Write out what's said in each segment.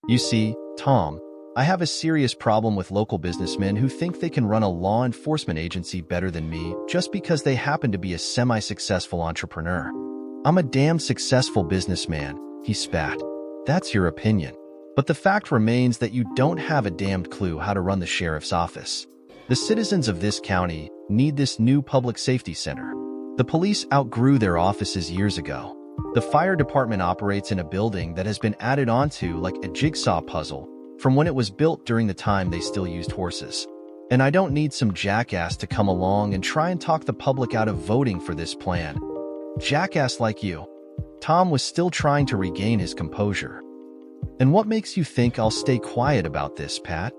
You see, Tom, I have a serious problem with local businessmen who think they can run a law enforcement agency better than me just because they happen to be a semi-successful entrepreneur. I'm a damn successful businessman, he spat. That's your opinion. But the fact remains that you don't have a damned clue how to run the sheriff's office. The citizens of this county need this new public safety center. The police outgrew their offices years ago. The fire department operates in a building that has been added onto like a jigsaw puzzle from when it was built during the time they still used horses. And I don't need some jackass to come along and try and talk the public out of voting for this plan. Jackass like you. Tom was still trying to regain his composure. And what makes you think I'll stay quiet about this, Pat?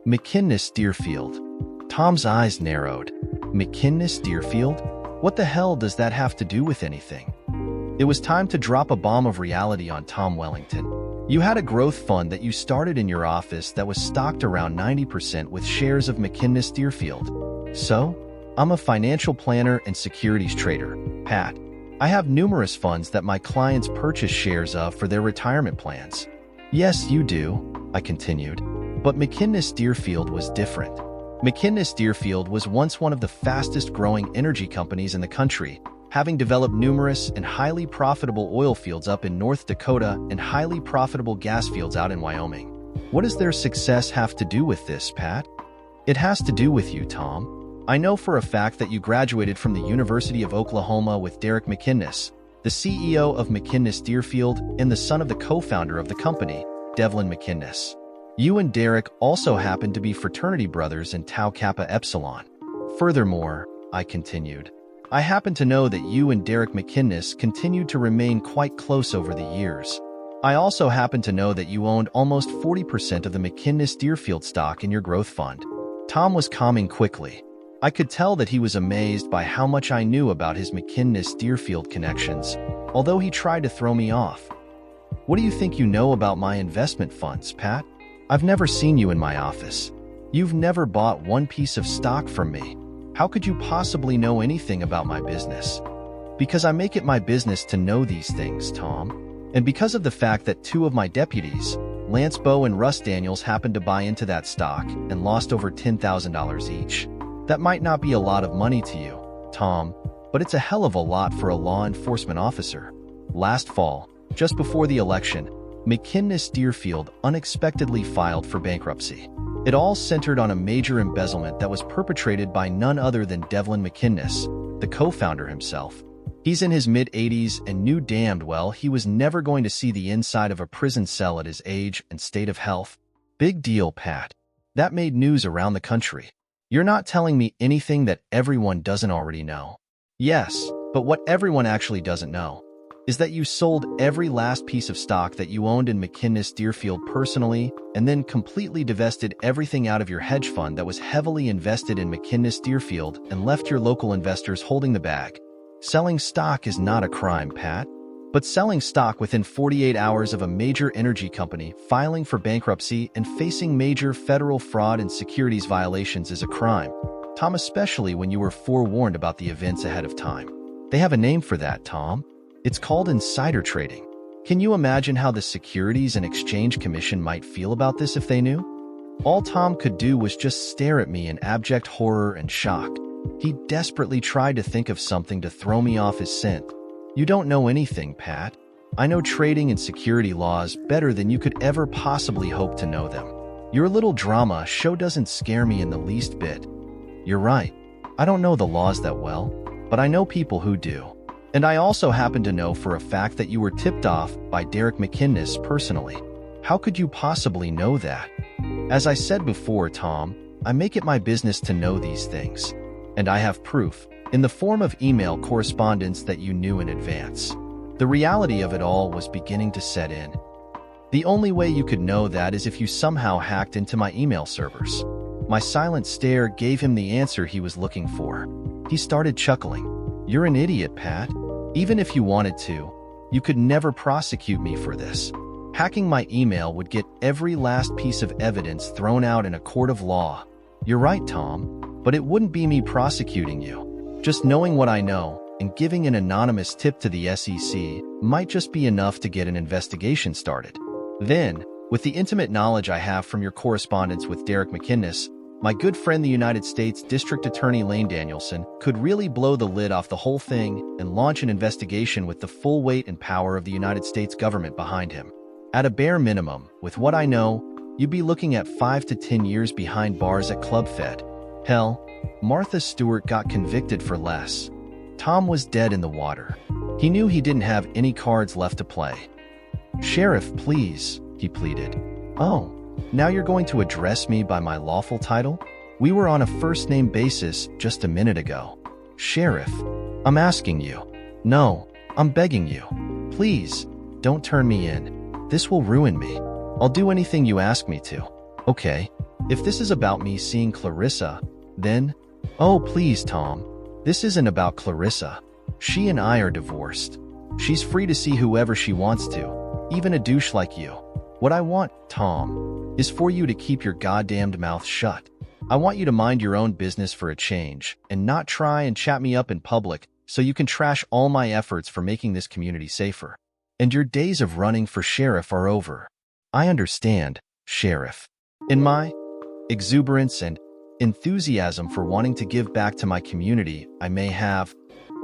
McKinnis Deerfield. Tom's eyes narrowed. McKinnis Deerfield? What the hell does that have to do with anything? It was time to drop a bomb of reality on Tom Wellington. You had a growth fund that you started in your office that was stocked around 90% with shares of McKinnis Deerfield. So, I'm a financial planner and securities trader, Pat. I have numerous funds that my clients purchase shares of for their retirement plans. Yes, you do, I continued. But McKinnis Deerfield was different. McKinnis Deerfield was once one of the fastest-growing energy companies in the country, having developed numerous and highly profitable oil fields up in North Dakota and highly profitable gas fields out in Wyoming. What does their success have to do with this, Pat? It has to do with you, Tom. I know for a fact that you graduated from the University of Oklahoma with Derek McKinnis, the CEO of McKinnis Deerfield and the son of the co-founder of the company, Devlin McKinnis. You and Derek also happen to be fraternity brothers in Tau Kappa Epsilon. Furthermore, I continued, I happen to know that you and Derek McKinnis continued to remain quite close over the years. I also happen to know that you owned almost 40% of the McKinnis Deerfield stock in your growth fund. Tom was calming quickly. I could tell that he was amazed by how much I knew about his McKinnis Deerfield connections, although he tried to throw me off. What do you think you know about my investment funds, Pat? I've never seen you in my office. You've never bought one piece of stock from me. How could you possibly know anything about my business? Because I make it my business to know these things, Tom. And because of the fact that two of my deputies, Lance Bowe and Russ Daniels, happened to buy into that stock and lost over $10,000 each. That might not be a lot of money to you, Tom, but it's a hell of a lot for a law enforcement officer. Last fall, just before the election, McKinnis Deerfield unexpectedly filed for bankruptcy. It all centered on a major embezzlement that was perpetrated by none other than Devlin McKinnis, the co-founder himself. He's in his mid-80s and knew damned well he was never going to see the inside of a prison cell at his age and state of health. Big deal, Pat. That made news around the country. You're not telling me anything that everyone doesn't already know. Yes, but what everyone actually doesn't know is that you sold every last piece of stock that you owned in McKinnis Deerfield personally and then completely divested everything out of your hedge fund that was heavily invested in McKinnis Deerfield and left your local investors holding the bag. Selling stock is not a crime, Pat. But selling stock within 48 hours of a major energy company filing for bankruptcy and facing major federal fraud and securities violations is a crime, Tom, especially when you were forewarned about the events ahead of time. They have a name for that, Tom. It's called insider trading. Can you imagine how the Securities and Exchange Commission might feel about this if they knew? All Tom could do was just stare at me in abject horror and shock. He desperately tried to think of something to throw me off his scent. You don't know anything, Pat. I know trading and security laws better than you could ever possibly hope to know them. Your little drama show doesn't scare me in the least bit. You're right. I don't know the laws that well, but I know people who do. And I also happen to know for a fact that you were tipped off by Derek McKinnis personally. How could you possibly know that? As I said before, Tom, I make it my business to know these things. And I have proof, in the form of email correspondence, that you knew in advance. The reality of it all was beginning to set in. The only way you could know that is if you somehow hacked into my email servers. My silent stare gave him the answer he was looking for. He started chuckling. You're an idiot, Pat. Even if you wanted to, you could never prosecute me for this. Hacking my email would get every last piece of evidence thrown out in a court of law. You're right, Tom, but it wouldn't be me prosecuting you. Just knowing what I know and giving an anonymous tip to the SEC might just be enough to get an investigation started. Then, With the intimate knowledge I have from your correspondence with Derek McInnes, my good friend the United States District Attorney Lane Danielson could really blow the lid off the whole thing and launch an investigation with the full weight and power of the United States government behind him. At a bare minimum, with what I know, you'd be looking at 5 to 10 years behind bars at Club Fed. Hell, Martha Stewart got convicted for less. Tom was dead in the water. He knew he didn't have any cards left to play. "Sheriff, please," he pleaded. "Oh, now you're going to address me by my lawful title? We were on a first-name basis just a minute ago. Sheriff, I'm asking you. No, I'm begging you. Please, don't turn me in. This will ruin me. I'll do anything you ask me to. Okay, if this is about me seeing Clarissa, then... Oh, please, Tom. This isn't about Clarissa. She and I are divorced. She's free to see whoever she wants to, even a douche like you. What I want, Tom, is for you to keep your goddamned mouth shut. I want you to mind your own business for a change and not try and chat me up in public so you can trash all my efforts for making this community safer. And your days of running for sheriff are over. I understand, Sheriff. In my exuberance and enthusiasm for wanting to give back to my community, I may have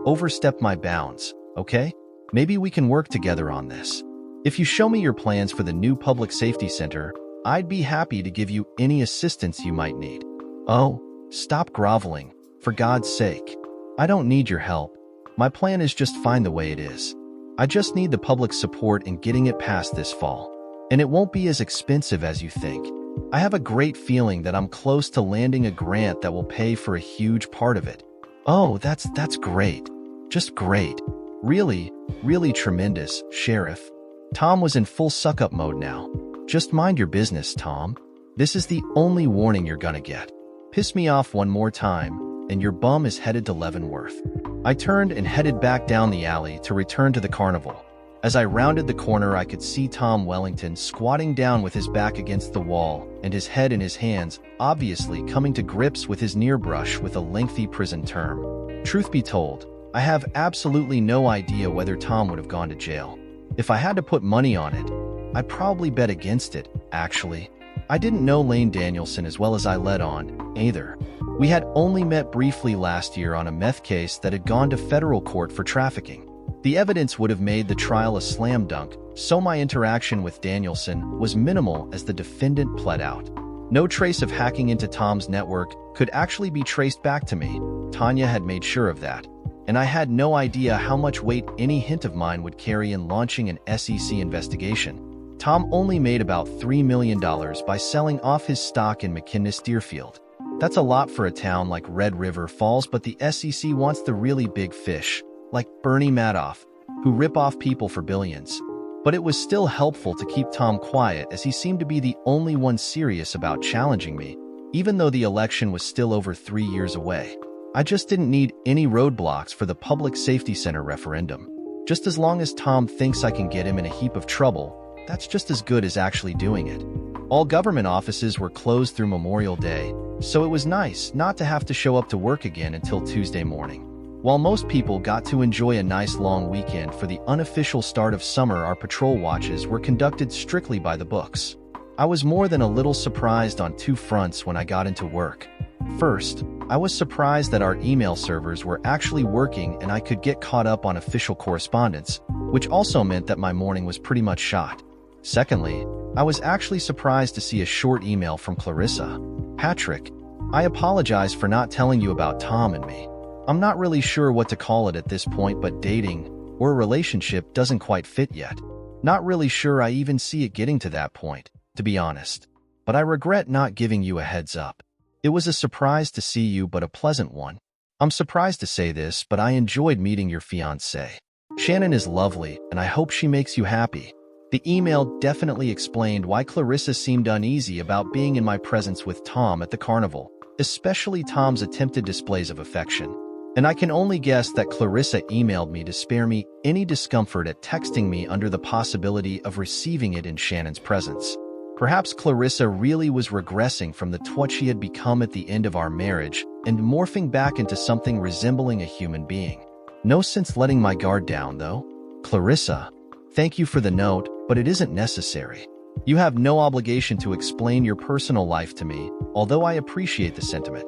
overstepped my bounds, okay? Maybe we can work together on this. If you show me your plans for the new public safety center, I'd be happy to give you any assistance you might need. Oh, stop groveling, for God's sake. I don't need your help. My plan is just fine the way it is. I just need the public's support in getting it past this fall. And it won't be as expensive as you think. I have a great feeling that I'm close to landing a grant that will pay for a huge part of it. Oh, that's great. Just great. Really, really tremendous, Sheriff. Tom was in full suck-up mode now. Just mind your business, Tom. This is the only warning you're gonna get. Piss me off one more time, and your bum is headed to Leavenworth. I turned and headed back down the alley to return to the carnival. As I rounded the corner, I could see Tom Wellington squatting down with his back against the wall and his head in his hands, obviously coming to grips with his near brush with a lengthy prison term. Truth be told, I have absolutely no idea whether Tom would have gone to jail. If I had to put money on it, I'd probably bet against it, actually. I didn't know Lane Danielson as well as I let on, either. We had only met briefly last year on a meth case that had gone to federal court for trafficking. The evidence would have made the trial a slam dunk, so my interaction with Danielson was minimal as the defendant pled out. No trace of hacking into Tom's network could actually be traced back to me. Tanya had made sure of that. And I had no idea how much weight any hint of mine would carry in launching an SEC investigation. Tom only made about $3 million by selling off his stock in McInnes Deerfield. That's a lot for a town like Red River Falls, but the SEC wants the really big fish, like Bernie Madoff, who rip off people for billions. But it was still helpful to keep Tom quiet, as he seemed to be the only one serious about challenging me, even though the election was still over 3 years away. I just didn't need any roadblocks for the Public Safety Center referendum. Just as long as Tom thinks I can get him in a heap of trouble, that's just as good as actually doing it. All government offices were closed through Memorial Day, so it was nice not to have to show up to work again until Tuesday morning. While most people got to enjoy a nice long weekend for the unofficial start of summer, our patrol watches were conducted strictly by the books. I was more than a little surprised on two fronts when I got into work. First, I was surprised that our email servers were actually working and I could get caught up on official correspondence, which also meant that my morning was pretty much shot. Secondly, I was actually surprised to see a short email from Clarissa. "Patrick, I apologize for not telling you about Tom and me. I'm not really sure what to call it at this point, but dating or a relationship doesn't quite fit yet. Not really sure I even see it getting to that point, to be honest. But I regret not giving you a heads up. It was a surprise to see you, but a pleasant one. I'm surprised to say this, but I enjoyed meeting your fiancé. Shannon is lovely, and I hope she makes you happy." The email definitely explained why Clarissa seemed uneasy about being in my presence with Tom at the carnival, especially Tom's attempted displays of affection. And I can only guess that Clarissa emailed me to spare me any discomfort at texting me under the possibility of receiving it in Shannon's presence. Perhaps Clarissa really was regressing from the twat she had become at the end of our marriage and morphing back into something resembling a human being. No sense letting my guard down, though. "Clarissa, thank you for the note, but it isn't necessary. You have no obligation to explain your personal life to me, although I appreciate the sentiment.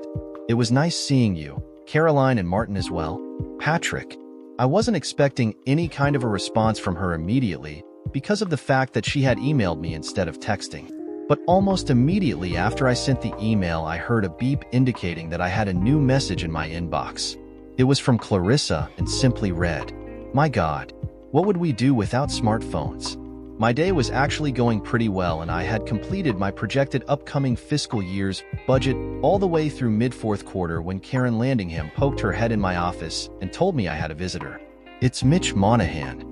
It was nice seeing you, Caroline and Martin as well. Patrick. I wasn't expecting any kind of a response from her immediately because of the fact that she had emailed me instead of texting. But almost immediately after I sent the email, I heard a beep indicating that I had a new message in my inbox. It was from Clarissa and simply read, "My God, what would we do without smartphones?" My day was actually going pretty well, and I had completed my projected upcoming fiscal year's budget all the way through mid-fourth quarter when Karen Landingham poked her head in my office and told me I had a visitor. "It's Mitch Monahan."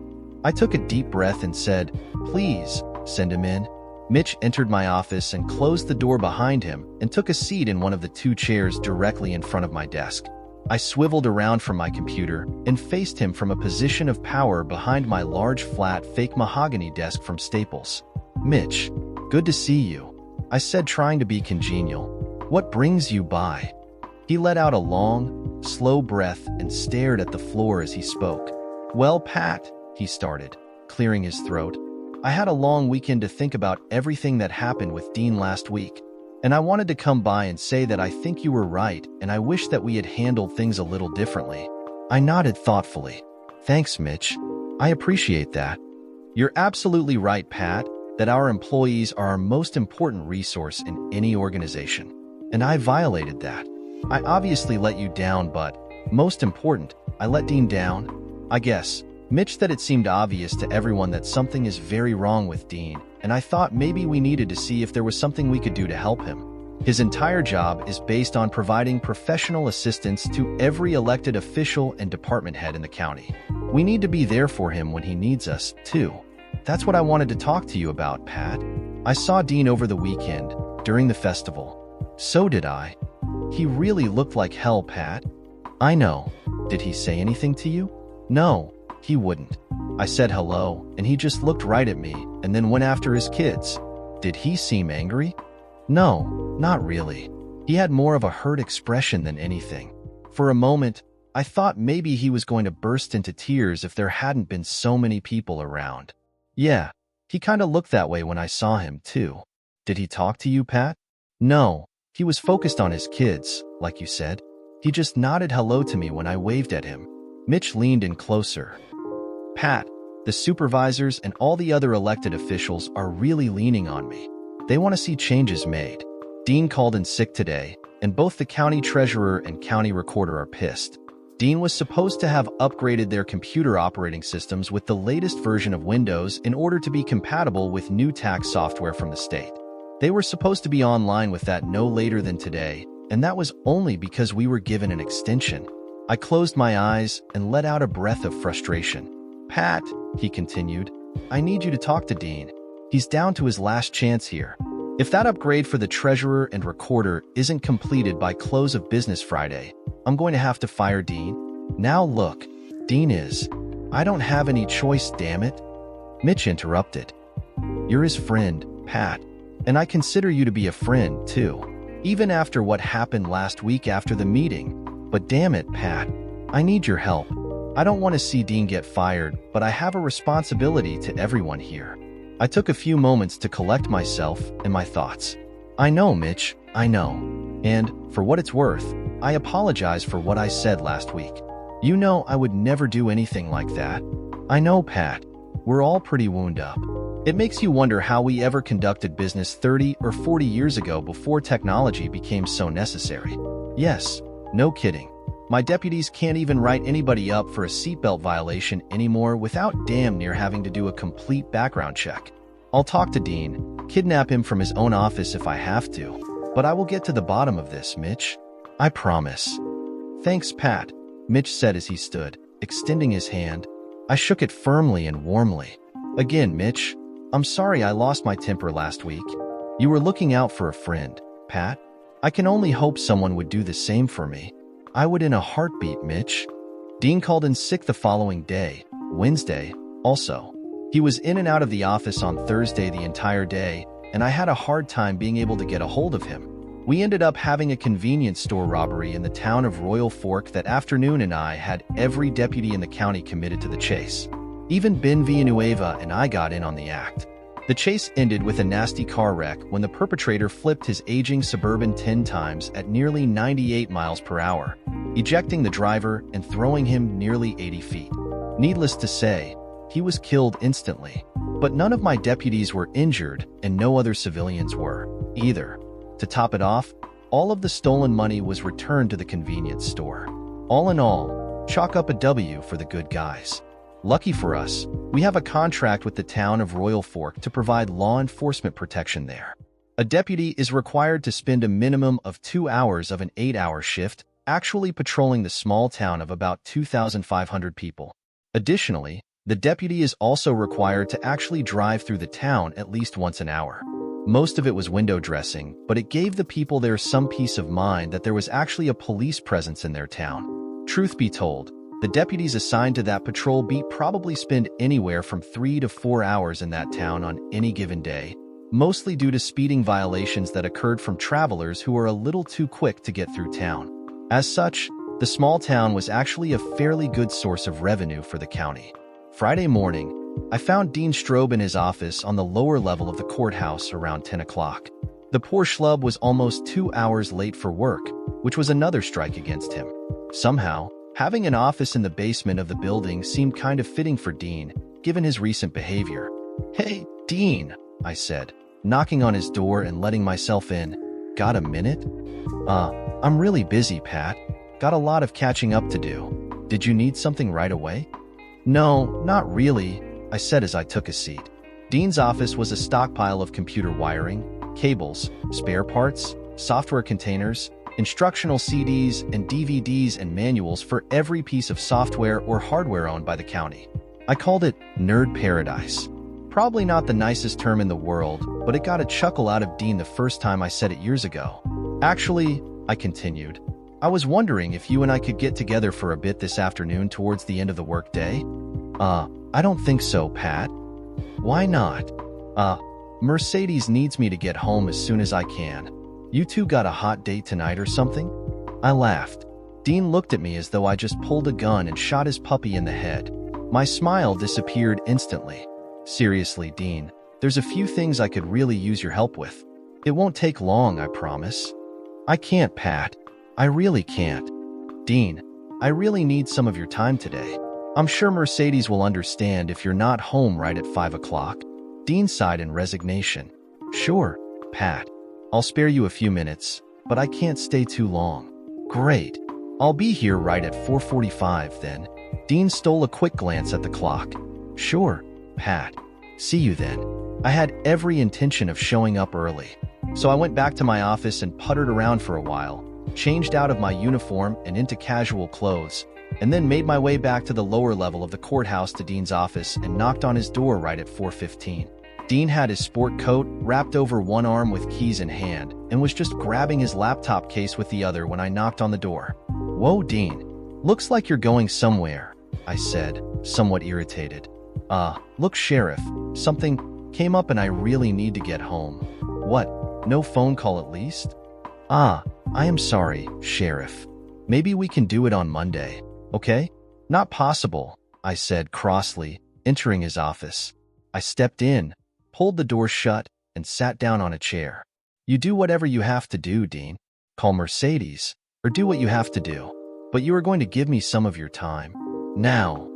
I took a deep breath and said, "Please, send him in." Mitch entered my office and closed the door behind him and took a seat in one of the two chairs directly in front of my desk. I swiveled around from my computer and faced him from a position of power behind my large flat fake mahogany desk from Staples. "Mitch, good to see you," I said, trying to be congenial. "What brings you by?" He let out a long, slow breath and stared at the floor as he spoke. "Well, Pat," he started, clearing his throat, "I had a long weekend to think about everything that happened with Dean last week, and I wanted to come by and say that I think you were right and I wish that we had handled things a little differently." I nodded thoughtfully. "Thanks, Mitch. I appreciate that. You're absolutely right, Pat, that our employees are our most important resource in any organization. And I violated that. I obviously let you down, but, most important, I let Dean down, I guess." Mitch said it seemed obvious to everyone that something is very wrong with Dean, and I thought maybe we needed to see if there was something we could do to help him. His entire job is based on providing professional assistance to every elected official and department head in the county. We need to be there for him when he needs us, too. That's what I wanted to talk to you about, Pat. I saw Dean over the weekend, during the festival. So did I. He really looked like hell, Pat. I know. Did he say anything to you? No. He wouldn't. I said hello, and he just looked right at me and then went after his kids. Did he seem angry? No, not really. He had more of a hurt expression than anything. For a moment, I thought maybe he was going to burst into tears if there hadn't been so many people around. Yeah, he kind of looked that way when I saw him, too. Did he talk to you, Pat? No, he was focused on his kids, like you said. He just nodded hello to me when I waved at him. Mitch leaned in closer. Pat, the supervisors and all the other elected officials are really leaning on me. They want to see changes made. Dean called in sick today, and both the county treasurer and county recorder are pissed. Dean was supposed to have upgraded their computer operating systems with the latest version of Windows in order to be compatible with new tax software from the state. They were supposed to be online with that no later than today, and that was only because we were given an extension. I closed my eyes and let out a breath of frustration. Pat, he continued, I need you to talk to Dean. He's down to his last chance here. If that upgrade for the treasurer and recorder isn't completed by close of business Friday, I'm going to have to fire Dean. Now look, Dean is. I don't have any choice, damn it. Mitch interrupted. You're his friend, Pat, and I consider you to be a friend, too, even after what happened last week after the meeting. But damn it, Pat, I need your help. I don't want to see Dean get fired, but I have a responsibility to everyone here. I took a few moments to collect myself and my thoughts. I know, Mitch, I know. And, for what it's worth, I apologize for what I said last week. You know I would never do anything like that. I know, Pat. We're all pretty wound up. It makes you wonder how we ever conducted business 30 or 40 years ago before technology became so necessary. Yes, no kidding. My deputies can't even write anybody up for a seatbelt violation anymore without damn near having to do a complete background check. I'll talk to Dean, kidnap him from his own office if I have to, but I will get to the bottom of this, Mitch. I promise. Thanks, Pat, Mitch said as he stood, extending his hand. I shook it firmly and warmly. Again, Mitch, I'm sorry I lost my temper last week. You were looking out for a friend, Pat. I can only hope someone would do the same for me. I would in a heartbeat, Mitch. Dean called in sick the following day, Wednesday, also. He was in and out of the office on Thursday the entire day, and I had a hard time being able to get a hold of him. We ended up having a convenience store robbery in the town of Royal Fork that afternoon, and I had every deputy in the county committed to the chase. Even Ben Villanueva and I got in on the act. The chase ended with a nasty car wreck when the perpetrator flipped his aging Suburban 10 times at nearly 98 miles per hour, ejecting the driver and throwing him nearly 80 feet. Needless to say, he was killed instantly. But none of my deputies were injured and no other civilians were, either. To top it off, all of the stolen money was returned to the convenience store. All in all, chalk up a W for the good guys. Lucky for us, we have a contract with the town of Royal Fork to provide law enforcement protection there. A deputy is required to spend a minimum of 2 hours of an 8-hour shift actually patrolling the small town of about 2,500 people. Additionally, the deputy is also required to actually drive through the town at least once an hour. Most of it was window dressing, but it gave the people there some peace of mind that there was actually a police presence in their town. Truth be told, the deputies assigned to that patrol beat probably spend anywhere from 3 to 4 hours in that town on any given day, mostly due to speeding violations that occurred from travelers who were a little too quick to get through town. As such, the small town was actually a fairly good source of revenue for the county. Friday morning, I found Dean Strobe in his office on the lower level of the courthouse around 10 o'clock. The poor schlub was almost 2 hours late for work, which was another strike against him. Somehow, having an office in the basement of the building seemed kind of fitting for Dean, given his recent behavior. "Hey, Dean," I said, knocking on his door and letting myself in. "Got a minute?" I'm really busy, Pat. Got a lot of catching up to do. Did you need something right away?" "No, not really," I said as I took a seat. Dean's office was a stockpile of computer wiring, cables, spare parts, software containers, instructional CDs and DVDs and manuals for every piece of software or hardware owned by the county. I called it Nerd Paradise. Probably not the nicest term in the world, but it got a chuckle out of Dean the first time I said it years ago. "Actually," I continued, "I was wondering if you and I could get together for a bit this afternoon towards the end of the workday." I don't think so, Pat." "Why not?" Mercedes needs me to get home as soon as I can. You two got a hot date tonight or something?" I laughed. Dean looked at me as though I just pulled a gun and shot his puppy in the head. My smile disappeared instantly. "Seriously, Dean, there's a few things I could really use your help with. It won't take long, I promise." "I can't, Pat. I really can't." "Dean, I really need some of your time today. I'm sure Mercedes will understand if you're not home right at 5 o'clock. Dean sighed in resignation. "Sure, Pat. I'll spare you a few minutes, but I can't stay too long." "Great. I'll be here right at 4:45 then." Dean stole a quick glance at the clock. "Sure, Pat. See you then." I had every intention of showing up early, so I went back to my office and puttered around for a while, changed out of my uniform and into casual clothes, and then made my way back to the lower level of the courthouse to Dean's office and knocked on his door right at 4:15. Dean had his sport coat wrapped over one arm with keys in hand and was just grabbing his laptop case with the other when I knocked on the door. "Whoa, Dean. Looks like you're going somewhere," I said, somewhat irritated. Look, Sheriff, something came up and I really need to get home." "What? No phone call at least?" I am sorry, Sheriff. Maybe we can do it on Monday, okay?" "Not possible," I said crossly, entering his office. I stepped in, pulled the door shut, and sat down on a chair. "You do whatever you have to do, Dean. Call Mercedes, or do what you have to do. But you are going to give me some of your time. Now."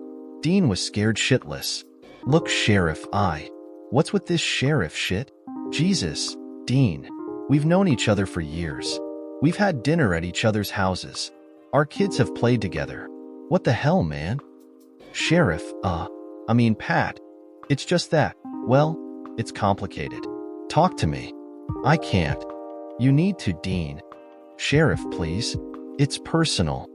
Dean was scared shitless. "Look, Sheriff, What's with this sheriff shit? Jesus, Dean. We've known each other for years. We've had dinner at each other's houses. Our kids have played together. What the hell, man?" "Sheriff, Pat. It's just that, well, it's complicated. Talk to me." "I can't." "You need to, Dean." "Sheriff, please. It's personal."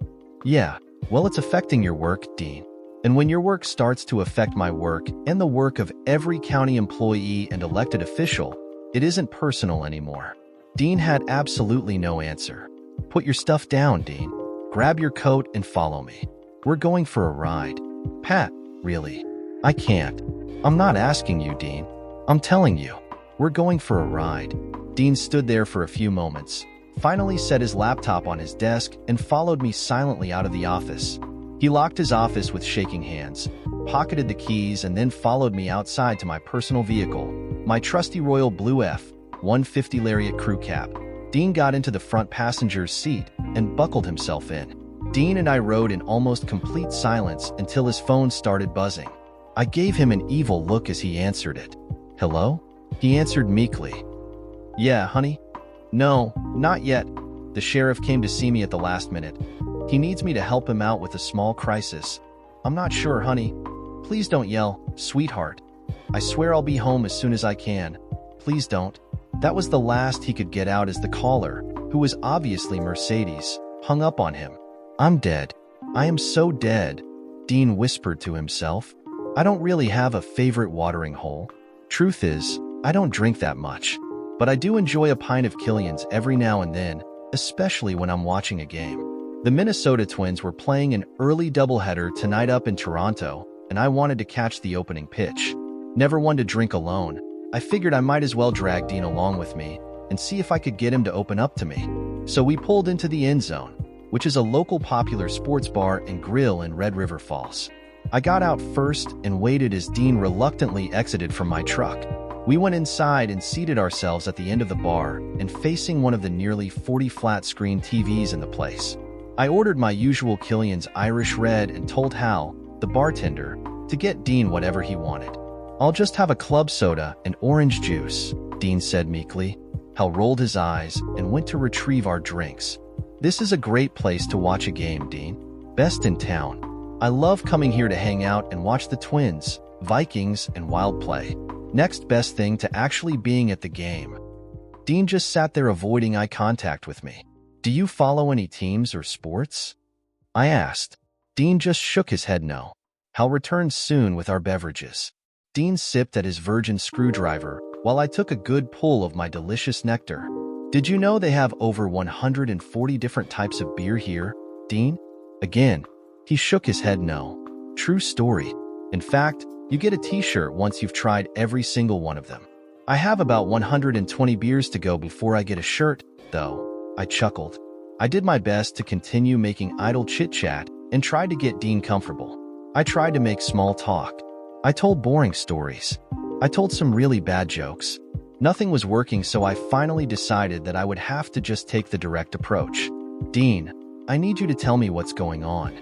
"Yeah, well, it's affecting your work, Dean. And when your work starts to affect my work and the work of every county employee and elected official, it isn't personal anymore." Dean had absolutely no answer. "Put your stuff down, Dean. Grab your coat and follow me. We're going for a ride." "Pat, really? I can't." "I'm not asking you, Dean. I'm telling you. We're going for a ride." Dean stood there for a few moments, finally set his laptop on his desk, and followed me silently out of the office. He locked his office with shaking hands, pocketed the keys, and then followed me outside to my personal vehicle, My trusty Royal Blue F-150 Lariat crew cab. Dean got into the front passenger's seat and buckled himself in. Dean and I rode in almost complete silence until his phone started buzzing. I gave him an evil look as he answered it. "Hello?" He answered meekly. "Yeah, honey?" "No, not yet. The sheriff came to see me at the last minute. He needs me to help him out with a small crisis. I'm not sure, honey. Please don't yell, sweetheart. I swear I'll be home as soon as I can. Please don't." That was the last he could get out as the caller, who was obviously Mercedes, hung up on him. "I'm dead. I am so dead," Dean whispered to himself. "I don't really have a favorite watering hole. Truth is, I don't drink that much. But I do enjoy a pint of Killian's every now and then, especially when I'm watching a game." The Minnesota Twins were playing an early doubleheader tonight up in Toronto, and I wanted to catch the opening pitch. Never one to drink alone, I figured I might as well drag Dean along with me and see if I could get him to open up to me. So we pulled into the End Zone, which is a local popular sports bar and grill in Red River Falls. I got out first and waited as Dean reluctantly exited from my truck. We went inside and seated ourselves at the end of the bar and facing one of the nearly 40 flat-screen TVs in the place. I ordered my usual Killian's Irish Red and told Hal, the bartender, to get Dean whatever he wanted. "I'll just have a club soda and orange juice," Dean said meekly. Hal rolled his eyes and went to retrieve our drinks. "This is a great place to watch a game, Dean. Best in town. I love coming here to hang out and watch the Twins, Vikings, and Wild play. Next best thing to actually being at the game." Dean just sat there avoiding eye contact with me. "Do you follow any teams or sports?" I asked. Dean just shook his head no. Hal returned soon with our beverages. Dean sipped at his virgin screwdriver while I took a good pull of my delicious nectar. "Did you know they have over 140 different types of beer here, Dean?" Again, he shook his head no. "True story. In fact, you get a t-shirt once you've tried every single one of them. I have about 120 beers to go before I get a shirt, though," I chuckled. I did my best to continue making idle chit-chat and tried to get Dean comfortable. I tried to make small talk. I told boring stories. I told some really bad jokes. Nothing was working, so I finally decided that I would have to just take the direct approach. "Dean, I need you to tell me what's going on."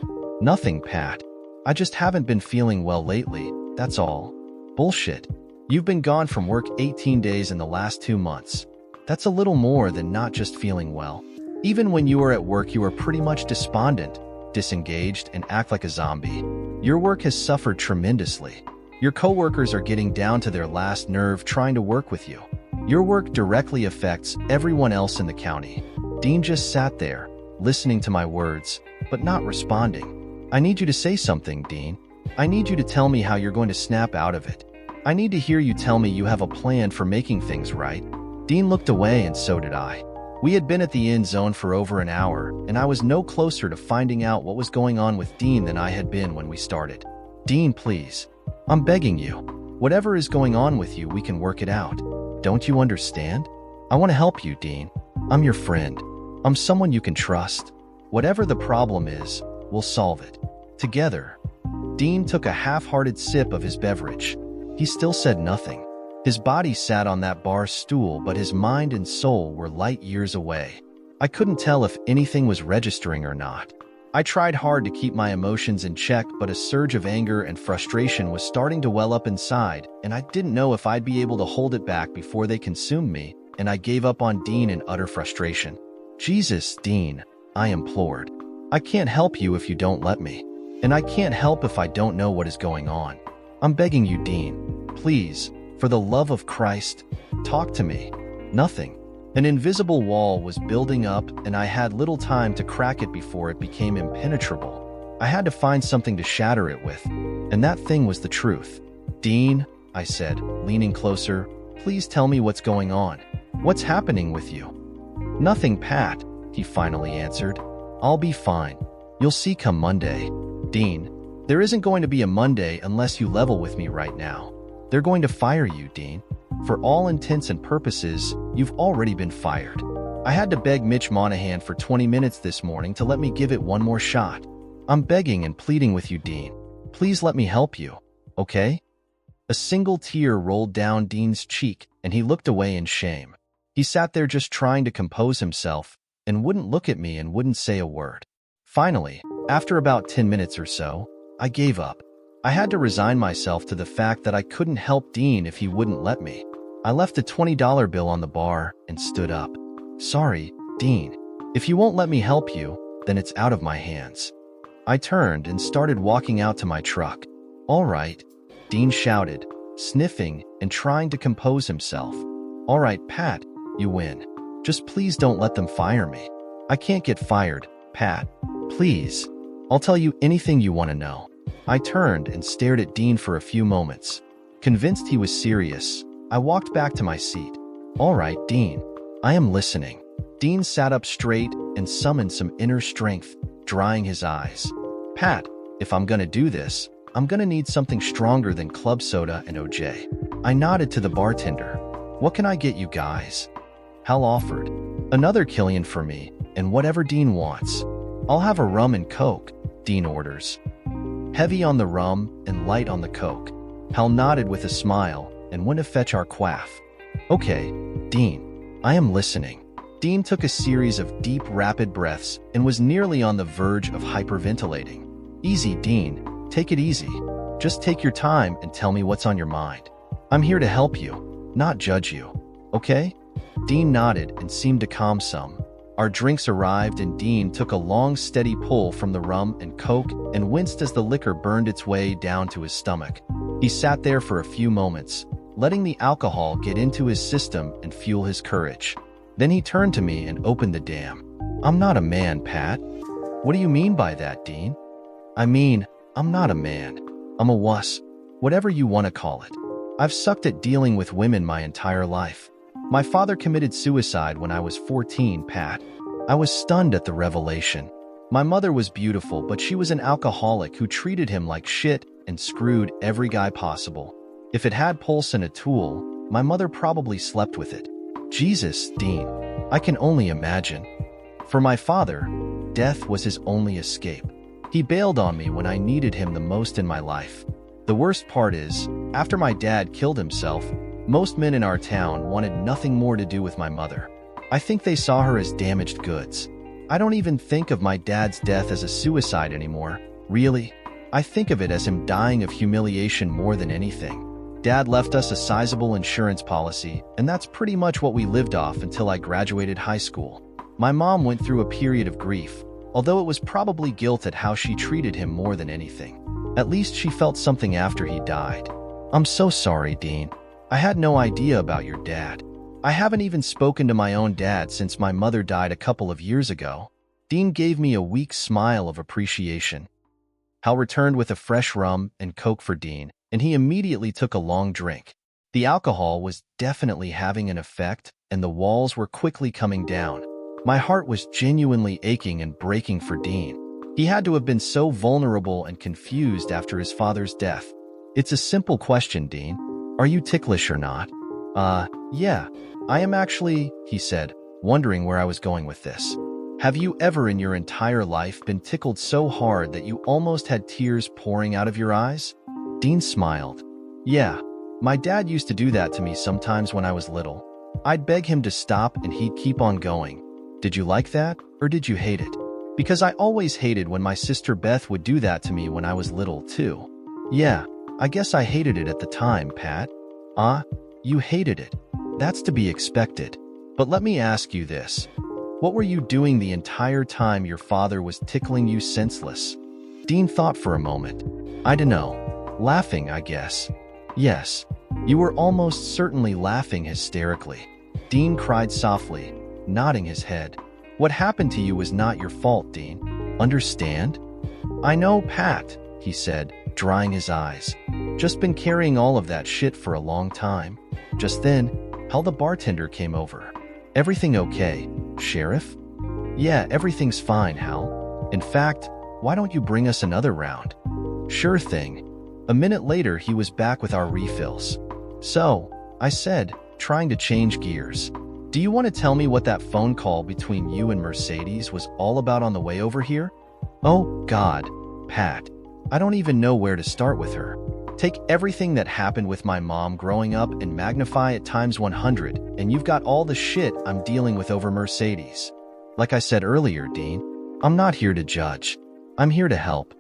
"Nothing, Pat. I just haven't been feeling well lately, that's all." "Bullshit. You've been gone from work 18 days in the last 2 months. That's a little more than not just feeling well. Even when you are at work, you are pretty much despondent, disengaged, and act like a zombie. Your work has suffered tremendously. Your coworkers are getting down to their last nerve trying to work with you. Your work directly affects everyone else in the county." Dean just sat there, listening to my words, but not responding. "I need you to say something, Dean. I need you to tell me how you're going to snap out of it. I need to hear you tell me you have a plan for making things right." Dean looked away, and so did I. We had been at the End Zone for over an hour, and I was no closer to finding out what was going on with Dean than I had been when we started. "Dean, please. I'm begging you. Whatever is going on with you, we can work it out. Don't you understand? I want to help you, Dean. I'm your friend. I'm someone you can trust. Whatever the problem is, we'll solve it. Together." Dean took a half-hearted sip of his beverage. He still said nothing. His body sat on that bar stool, but his mind and soul were light years away. I couldn't tell if anything was registering or not. I tried hard to keep my emotions in check, but a surge of anger and frustration was starting to well up inside, and I didn't know if I'd be able to hold it back before they consumed me, and I gave up on Dean in utter frustration. "Jesus, Dean," I implored. "I can't help you if you don't let me. And I can't help if I don't know what is going on. I'm begging you, Dean. Please, for the love of Christ, talk to me." Nothing. An invisible wall was building up, and I had little time to crack it before it became impenetrable. I had to find something to shatter it with, and that thing was the truth. "Dean," I said, leaning closer, "please tell me what's going on. What's happening with you?" "Nothing, Pat," he finally answered. "I'll be fine. You'll see come Monday." "Dean, there isn't going to be a Monday unless you level with me right now. They're going to fire you, Dean. For all intents and purposes, you've already been fired. I had to beg Mitch Monahan for 20 minutes this morning to let me give it one more shot. I'm begging and pleading with you, Dean. Please let me help you, okay?" A single tear rolled down Dean's cheek, and he looked away in shame. He sat there just trying to compose himself, and wouldn't look at me and wouldn't say a word. Finally, after about 10 minutes or so, I gave up. I had to resign myself to the fact that I couldn't help Dean if he wouldn't let me. I left a $20 bill on the bar and stood up. "Sorry, Dean. If you won't let me help you, then it's out of my hands." I turned and started walking out to my truck. "All right," Dean shouted, sniffing and trying to compose himself. "All right, Pat, you win. Just please don't let them fire me." "I can't get fired, Pat. Please. I'll tell you anything you want to know." I turned and stared at Dean for a few moments. Convinced he was serious, I walked back to my seat. "All right, Dean. I am listening." Dean sat up straight and summoned some inner strength, drying his eyes. "Pat, if I'm gonna do this, I'm gonna need something stronger than club soda and OJ." I nodded to the bartender. "What can I get you guys?" Hal offered. "Another Killian for me, and whatever Dean wants." "I'll have a rum and Coke," Dean orders. "Heavy on the rum and light on the Coke." Hal nodded with a smile and went to fetch our quaff. "Okay, Dean, I am listening." Dean took a series of deep, rapid breaths and was nearly on the verge of hyperventilating. "Easy, Dean. Take it easy. Just take your time and tell me what's on your mind. I'm here to help you, not judge you. Okay?" Dean nodded and seemed to calm some. Our drinks arrived and Dean took a long, steady pull from the rum and Coke and winced as the liquor burned its way down to his stomach. He sat there for a few moments, letting the alcohol get into his system and fuel his courage. Then he turned to me and opened the dam. "I'm not a man, Pat." "What do you mean by that, Dean?" "I mean, I'm not a man. I'm a wuss. Whatever you want to call it. I've sucked at dealing with women my entire life. My father committed suicide when I was 14, Pat. I was stunned at the revelation. My mother was beautiful, but she was an alcoholic who treated him like shit and screwed every guy possible. If it had pulse and a tool, my mother probably slept with it. Jesus, Dean, I can only imagine. For my father, death was his only escape. He bailed on me when I needed him the most in my life. The worst part is, after my dad killed himself, most men in our town wanted nothing more to do with my mother. I think they saw her as damaged goods. I don't even think of my dad's death as a suicide anymore. Really, I think of it as him dying of humiliation more than anything. Dad left us a sizable insurance policy, and that's pretty much what we lived off until I graduated high school. My mom went through a period of grief, although it was probably guilt at how she treated him more than anything. At least she felt something after he died. I'm so sorry, Dean. I had no idea about your dad. I haven't even spoken to my own dad since my mother died a couple of years ago." Dean gave me a weak smile of appreciation. Hal returned with a fresh rum and Coke for Dean, and he immediately took a long drink. The alcohol was definitely having an effect, and the walls were quickly coming down. My heart was genuinely aching and breaking for Dean. He had to have been so vulnerable and confused after his father's death. "It's a simple question, Dean. Are you ticklish or not?" Yeah, I am actually," he said, wondering where I was going with this. "Have you ever in your entire life been tickled so hard that you almost had tears pouring out of your eyes?" Dean smiled. "Yeah, my dad used to do that to me sometimes when I was little. I'd beg him to stop and he'd keep on going. Did you like that, or did you hate it? Because I always hated when my sister Beth would do that to me when I was little, too." "Yeah, I guess I hated it at the time, Pat." You hated it. That's to be expected. But let me ask you this. What were you doing the entire time your father was tickling you senseless?" Dean thought for a moment. "I dunno. Laughing, I guess." "Yes, you were almost certainly laughing hysterically." Dean cried softly, nodding his head. "What happened to you was not your fault, Dean. Understand?" "I know, Pat," he said, drying his eyes. "Just been carrying all of that shit for a long time." Just then, Hal the bartender came over. "Everything okay, Sheriff?" "Yeah, everything's fine, Hal. In fact, why don't you bring us another round?" "Sure thing." A minute later, he was back with our refills. "So," I said, trying to change gears, "do you want to tell me what that phone call between you and Mercedes was all about on the way over here?" "Oh, God, Pat. I don't even know where to start with her. Take everything that happened with my mom growing up and magnify it times 100, and you've got all the shit I'm dealing with over Mercedes. Like I said earlier, Dean, I'm not here to judge. I'm here to help.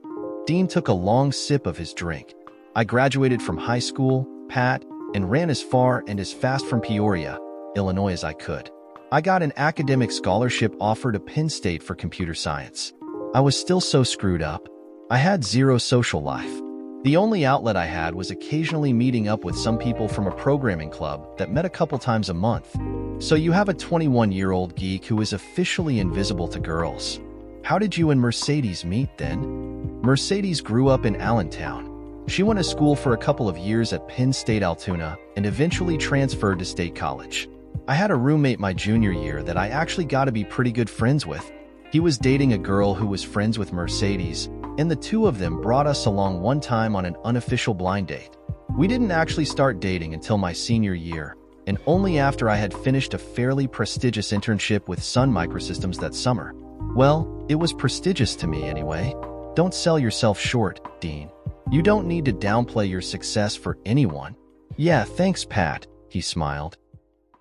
Dean took a long sip of his drink. I graduated from high school, Pat, and ran as far and as fast from Peoria, Illinois as I could. I got an academic scholarship offer to Penn State for computer science. I was still so screwed up. I had zero social life. The only outlet I had was occasionally meeting up with some people from a programming club that met a couple times a month. So you have a 21-year-old geek who is officially invisible to girls. How did you and Mercedes meet then? Mercedes grew up in Allentown. She went to school for a couple of years at Penn State Altoona and eventually transferred to State College. I had a roommate my junior year that I actually got to be pretty good friends with. He was dating a girl who was friends with Mercedes, and the two of them brought us along one time on an unofficial blind date. We didn't actually start dating until my senior year, and only after I had finished a fairly prestigious internship with Sun Microsystems that summer. Well, it was prestigious to me anyway. Don't sell yourself short, Dean. You don't need to downplay your success for anyone. Yeah, thanks, Pat, he smiled.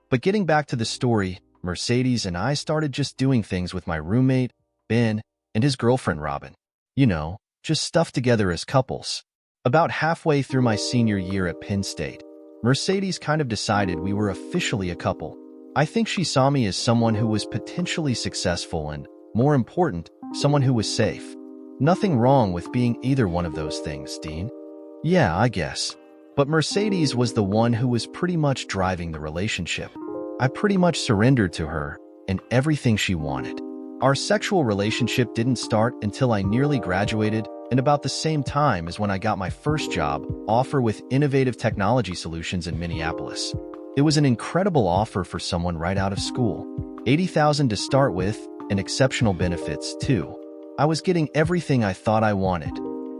But getting back to the story, Mercedes and I started just doing things with my roommate, Ben, and his girlfriend, Robin. You know, just stuff together as couples. About halfway through my senior year at Penn State, Mercedes kind of decided we were officially a couple. I think she saw me as someone who was potentially successful and, more important, someone who was safe. Nothing wrong with being either one of those things, Dean. Yeah, I guess. But Mercedes was the one who was pretty much driving the relationship. I pretty much surrendered to her and everything she wanted. Our sexual relationship didn't start until I nearly graduated and about the same time as when I got my first job offer with Innovative Technology Solutions in Minneapolis. It was an incredible offer for someone right out of school. $80,000 to start with and exceptional benefits, too. I was getting everything I thought I wanted.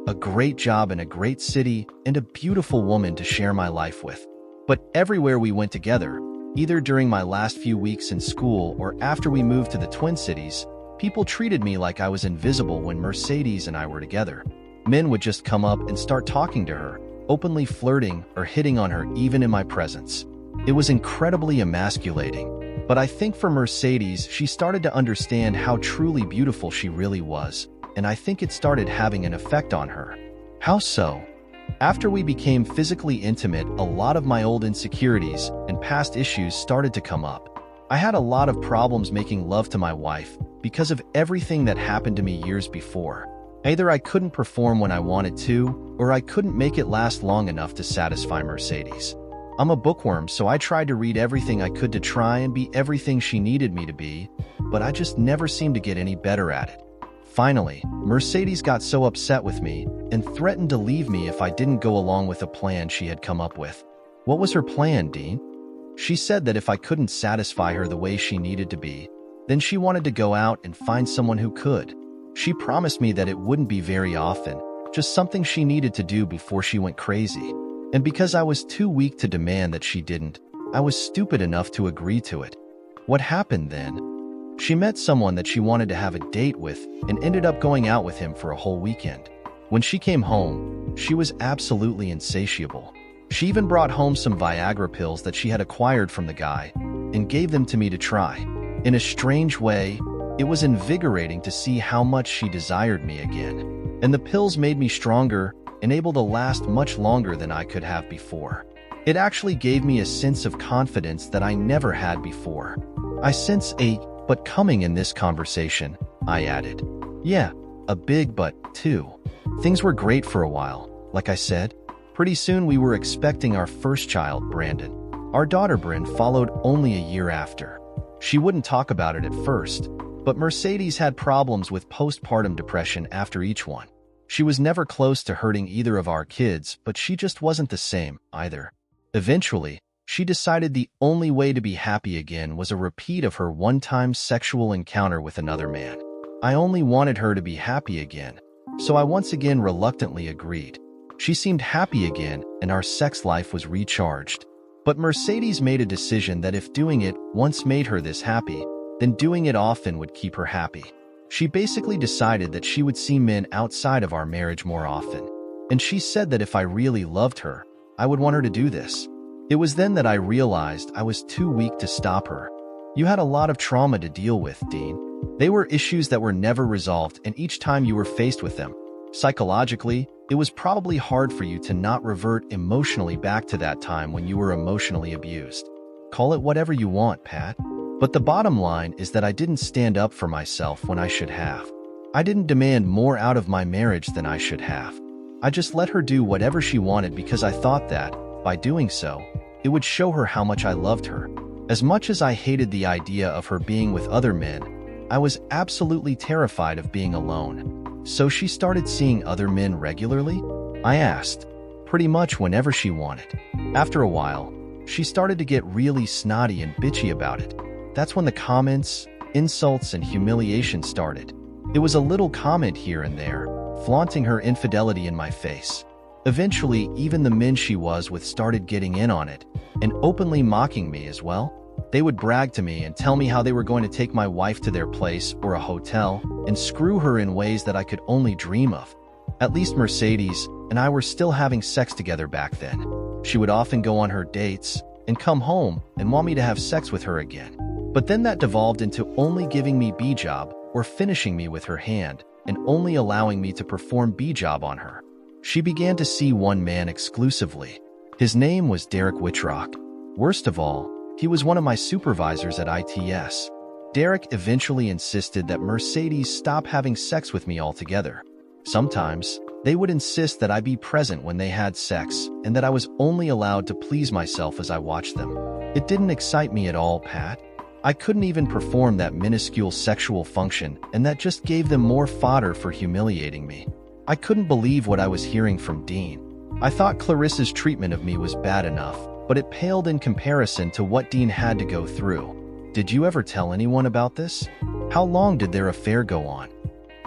A great job in a great city and a beautiful woman to share my life with. But everywhere we went together, either during my last few weeks in school or after we moved to the Twin Cities, people treated me like I was invisible when Mercedes and I were together. Men would just come up and start talking to her, openly flirting or hitting on her even in my presence. It was incredibly emasculating. But I think for Mercedes, she started to understand how truly beautiful she really was, and I think it started having an effect on her. How so? After we became physically intimate, a lot of my old insecurities and past issues started to come up. I had a lot of problems making love to my wife because of everything that happened to me years before. Either I couldn't perform when I wanted to, or I couldn't make it last long enough to satisfy Mercedes. I'm a bookworm, so I tried to read everything I could to try and be everything she needed me to be, but I just never seemed to get any better at it. Finally, Mercedes got so upset with me and threatened to leave me if I didn't go along with a plan she had come up with. What was her plan, Dean? She said that if I couldn't satisfy her the way she needed to be, then she wanted to go out and find someone who could. She promised me that it wouldn't be very often, just something she needed to do before she went crazy. And because I was too weak to demand that she didn't, I was stupid enough to agree to it. What happened then? She met someone that she wanted to have a date with and ended up going out with him for a whole weekend. When she came home, she was absolutely insatiable. She even brought home some Viagra pills that she had acquired from the guy and gave them to me to try. In a strange way, it was invigorating to see how much she desired me again. And the pills made me stronger and able to last much longer than I could have before. It actually gave me a sense of confidence that I never had before. I sense a but coming in this conversation, I added. Yeah, a big but, too. Things were great for a while, like I said. Pretty soon we were expecting our first child, Brandon. Our daughter Bryn followed only a year after. She wouldn't talk about it at first, but Mercedes had problems with postpartum depression after each one. She was never close to hurting either of our kids, but she just wasn't the same, either. Eventually, she decided the only way to be happy again was a repeat of her one-time sexual encounter with another man. I only wanted her to be happy again, so I once again reluctantly agreed. She seemed happy again, and our sex life was recharged. But Mercedes made a decision that if doing it once made her this happy, then doing it often would keep her happy. She basically decided that she would see men outside of our marriage more often. And she said that if I really loved her, I would want her to do this. It was then that I realized I was too weak to stop her. You had a lot of trauma to deal with, Dean. They were issues that were never resolved, and each time you were faced with them, psychologically, it was probably hard for you to not revert emotionally back to that time when you were emotionally abused. Call it whatever you want, Pat. But the bottom line is that I didn't stand up for myself when I should have. I didn't demand more out of my marriage than I should have. I just let her do whatever she wanted because I thought that, by doing so, it would show her how much I loved her. As much as I hated the idea of her being with other men, I was absolutely terrified of being alone. So she started seeing other men regularly? I asked. Pretty much whenever she wanted. After a while, she started to get really snotty and bitchy about it. That's when the comments, insults, and humiliation started. It was a little comment here and there, flaunting her infidelity in my face. Eventually, even the men she was with started getting in on it, and openly mocking me as well. They would brag to me and tell me how they were going to take my wife to their place or a hotel and screw her in ways that I could only dream of. At least Mercedes and I were still having sex together back then. She would often go on her dates and come home and want me to have sex with her again. But then that devolved into only giving me B-job or finishing me with her hand and only allowing me to perform B-job on her. She began to see one man exclusively. His name was Derek Wittrock. Worst of all, he was one of my supervisors at ITS. Derek eventually insisted that Mercedes stop having sex with me altogether. Sometimes, they would insist that I be present when they had sex and that I was only allowed to please myself as I watched them. It didn't excite me at all, Pat. I couldn't even perform that minuscule sexual function, and that just gave them more fodder for humiliating me. I couldn't believe what I was hearing from Dean. I thought Clarissa's treatment of me was bad enough, but it paled in comparison to what Dean had to go through. Did you ever tell anyone about this? How long did their affair go on?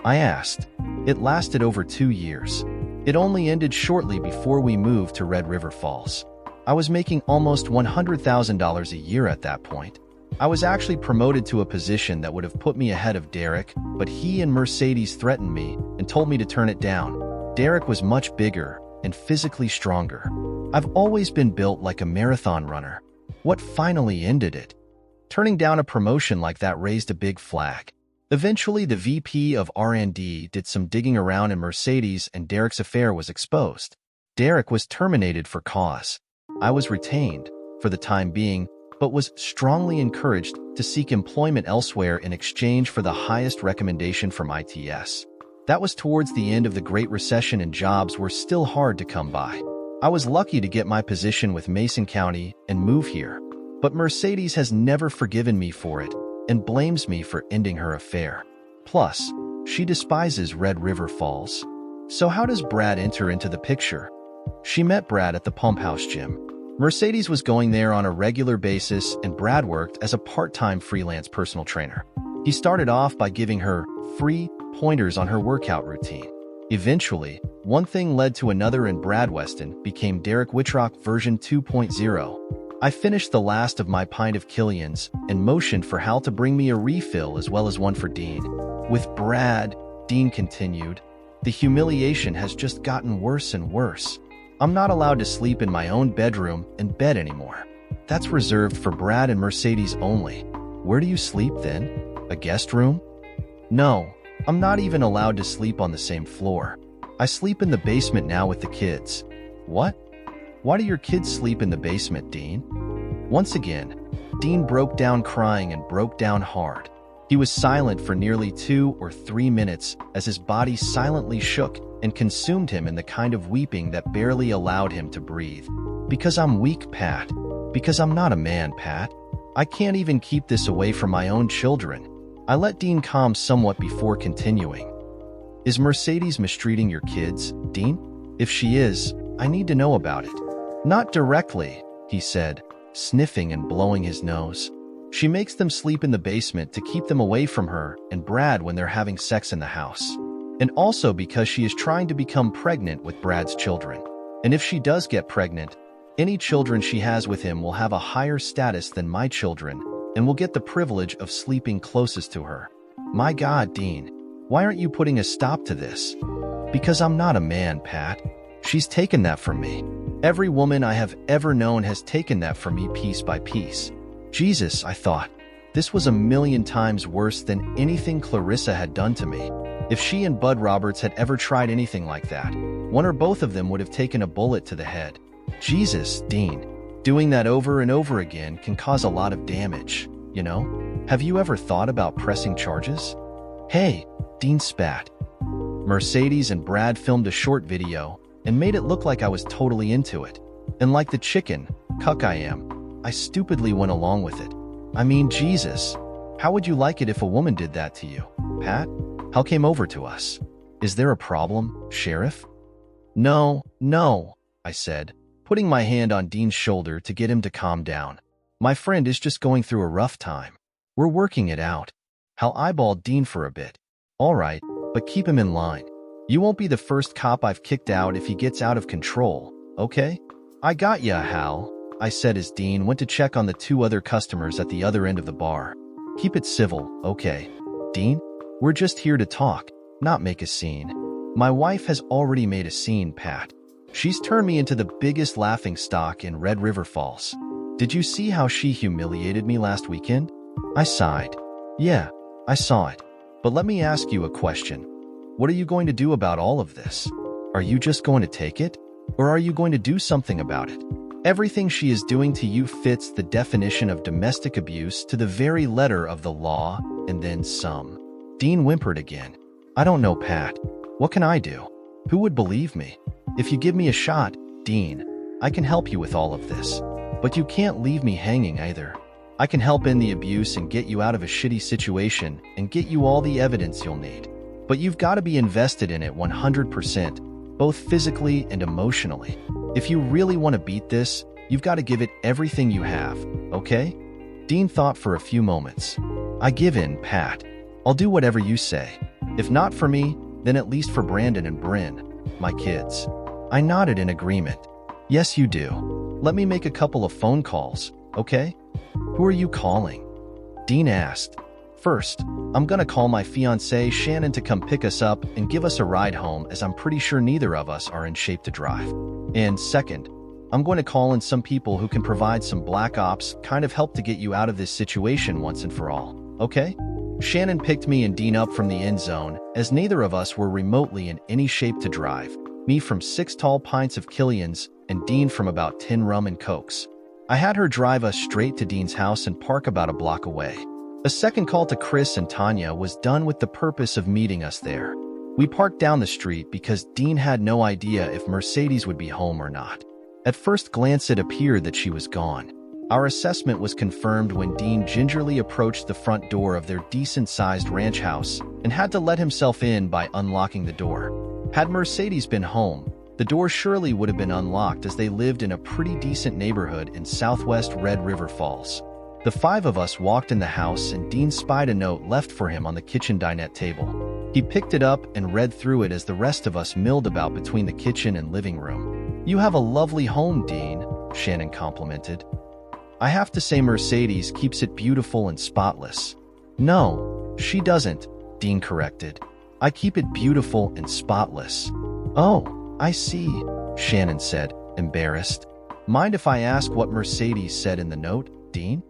I asked. It lasted over 2 years. It only ended shortly before we moved to Red River Falls. I was making almost $100,000 a year at that point. I was actually promoted to a position that would have put me ahead of Derek, but he and Mercedes threatened me and told me to turn it down. Derek was much bigger and physically stronger. I've always been built like a marathon runner. What finally ended it? Turning down a promotion like that raised a big flag. Eventually, the VP of R&D did some digging around in Mercedes and Derek's affair was exposed. Derek was terminated for cause. I was retained, for the time being, but was strongly encouraged to seek employment elsewhere in exchange for the highest recommendation from ITS. That was towards the end of the Great Recession and jobs were still hard to come by. I was lucky to get my position with Mason County and move here, but Mercedes has never forgiven me for it and blames me for ending her affair. Plus, she despises Red River Falls. So how does Brad enter into the picture? She met Brad at the pump house gym. Mercedes was going there on a regular basis and Brad worked as a part-time freelance personal trainer. He started off by giving her free pointers on her workout routine. Eventually, one thing led to another and Brad Weston became Derek Wittrock version 2.0. I finished the last of my pint of Killian's and motioned for Hal to bring me a refill as well as one for Dean. With Brad, Dean continued, the humiliation has just gotten worse and worse. I'm not allowed to sleep in my own bedroom and bed anymore. That's reserved for Brad and Mercedes only. Where do you sleep then? A guest room? No, I'm not even allowed to sleep on the same floor. I sleep in the basement now with the kids. What? Why do your kids sleep in the basement, Dean? Once again, Dean broke down crying and broke down hard. He was silent for nearly 2 or 3 minutes as his body silently shook and consumed him in the kind of weeping that barely allowed him to breathe. Because I'm weak, Pat. Because I'm not a man, Pat. I can't even keep this away from my own children. I let Dean calm somewhat before continuing. Is Mercedes mistreating your kids, Dean? If she is, I need to know about it. Not directly, he said, sniffing and blowing his nose. She makes them sleep in the basement to keep them away from her and Brad when they're having sex in the house. And also because she is trying to become pregnant with Brad's children. And if she does get pregnant, any children she has with him will have a higher status than my children and will get the privilege of sleeping closest to her. My God, Dean, why aren't you putting a stop to this? Because I'm not a man, Pat. She's taken that from me. Every woman I have ever known has taken that from me piece by piece. Jesus, I thought. This was a million times worse than anything Clarissa had done to me. If she and Bud Roberts had ever tried anything like that, one or both of them would have taken a bullet to the head. Jesus, Dean. Doing that over and over again can cause a lot of damage, you know? Have you ever thought about pressing charges? Hey, Dean spat. Mercedes and Brad filmed a short video and made it look like I was totally into it. And like the chicken, cuck I am, I stupidly went along with it. I mean, Jesus, how would you like it if a woman did that to you? Pat? Hal came over to us. Is there a problem, Sheriff? No, I said, putting my hand on Dean's shoulder to get him to calm down. My friend is just going through a rough time. We're working it out. Hal eyeballed Dean for a bit. All right, but keep him in line. You won't be the first cop I've kicked out if he gets out of control, okay? I got ya, Hal, I said as Dean went to check on the two other customers at the other end of the bar. Keep it civil, okay? Dean, we're just here to talk, not make a scene. My wife has already made a scene, Pat. She's turned me into the biggest laughingstock in Red River Falls. Did you see how she humiliated me last weekend? I sighed. Yeah, I saw it. But let me ask you a question. What are you going to do about all of this? Are you just going to take it? Or are you going to do something about it? Everything she is doing to you fits the definition of domestic abuse to the very letter of the law, and then some. Dean whimpered again. I don't know, Pat. What can I do? Who would believe me? If you give me a shot, Dean, I can help you with all of this. But you can't leave me hanging either. I can help end the abuse and get you out of a shitty situation and get you all the evidence you'll need. But you've got to be invested in it 100%, both physically and emotionally. If you really want to beat this, you've got to give it everything you have, okay? Dean thought for a few moments. I give in, Pat. I'll do whatever you say. If not for me, then at least for Brandon and Bryn, my kids. I nodded in agreement. Yes, you do. Let me make a couple of phone calls, okay? Who are you calling? Dean asked. First, I'm gonna call my fiancée Shannon to come pick us up and give us a ride home, as I'm pretty sure neither of us are in shape to drive. And second, I'm going to call in some people who can provide some black ops kind of help to get you out of this situation once and for all, okay? Shannon picked me and Dean up from the end zone, as neither of us were remotely in any shape to drive, me from 6 tall pints of Killian's and Dean from about 10 rum and cokes. I had her drive us straight to Dean's house and park about a block away. A second call to Chris and Tanya was done with the purpose of meeting us there. We parked down the street because Dean had no idea if Mercedes would be home or not. At first glance, it appeared that she was gone. Our assessment was confirmed when Dean gingerly approached the front door of their decent-sized ranch house and had to let himself in by unlocking the door. Had Mercedes been home, the door surely would have been unlocked, as they lived in a pretty decent neighborhood in southwest Red River Falls. The 5 of us walked in the house and Dean spied a note left for him on the kitchen dinette table. He picked it up and read through it as the rest of us milled about between the kitchen and living room. You have a lovely home, Dean, Shannon complimented. I have to say Mercedes keeps it beautiful and spotless. No, she doesn't, Dean corrected. I keep it beautiful and spotless. Oh, I see, Shannon said, embarrassed. Mind if I ask what Mercedes said in the note, Dean?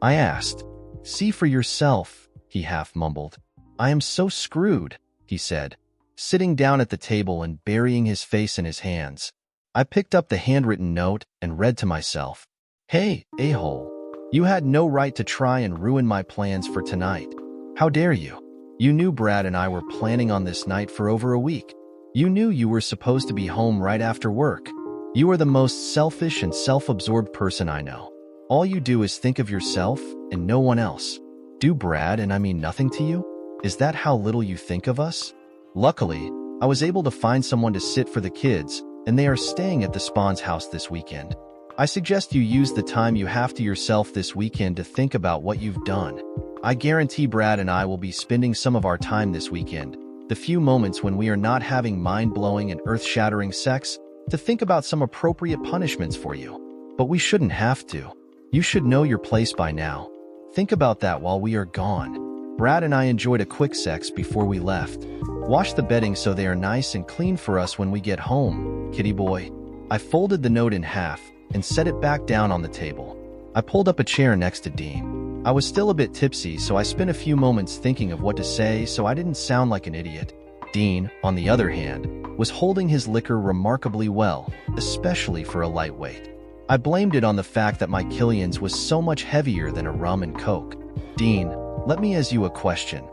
I asked. See for yourself, he half mumbled. I am so screwed, he said, sitting down at the table and burying his face in his hands. I picked up the handwritten note and read to myself. Hey, a-hole. You had no right to try and ruin my plans for tonight. How dare you? You knew Brad and I were planning on this night for over a week. You knew you were supposed to be home right after work. You are the most selfish and self-absorbed person I know. All you do is think of yourself and no one else. Do Brad and I mean nothing to you? Is that how little you think of us? Luckily, I was able to find someone to sit for the kids, and they are staying at the Spawn's house this weekend. I suggest you use the time you have to yourself this weekend to think about what you've done. I guarantee Brad and I will be spending some of our time this weekend, the few moments when we are not having mind-blowing and earth-shattering sex, to think about some appropriate punishments for you. But we shouldn't have to. You should know your place by now. Think about that while we are gone. Brad and I enjoyed a quick sex before we left. Wash the bedding so they are nice and clean for us when we get home, kitty boy. I folded the note in half and set it back down on the table. I pulled up a chair next to Dean. I was still a bit tipsy, so I spent a few moments thinking of what to say so I didn't sound like an idiot. Dean, on the other hand, was holding his liquor remarkably well, especially for a lightweight. I blamed it on the fact that my Killian's was so much heavier than a rum and coke. Dean, let me ask you a question.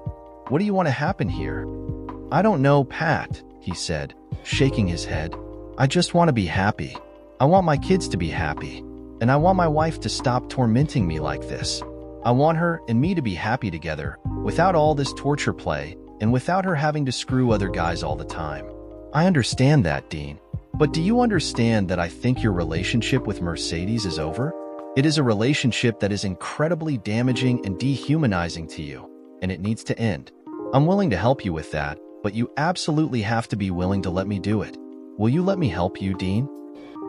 What do you want to happen here? I don't know, Pat, he said, shaking his head. I just want to be happy. I want my kids to be happy. And I want my wife to stop tormenting me like this. I want her and me to be happy together, without all this torture play, and without her having to screw other guys all the time. I understand that, Dean. But do you understand that I think your relationship with Mercedes is over? It is a relationship that is incredibly damaging and dehumanizing to you, and it needs to end. I'm willing to help you with that, but you absolutely have to be willing to let me do it. Will you let me help you, Dean?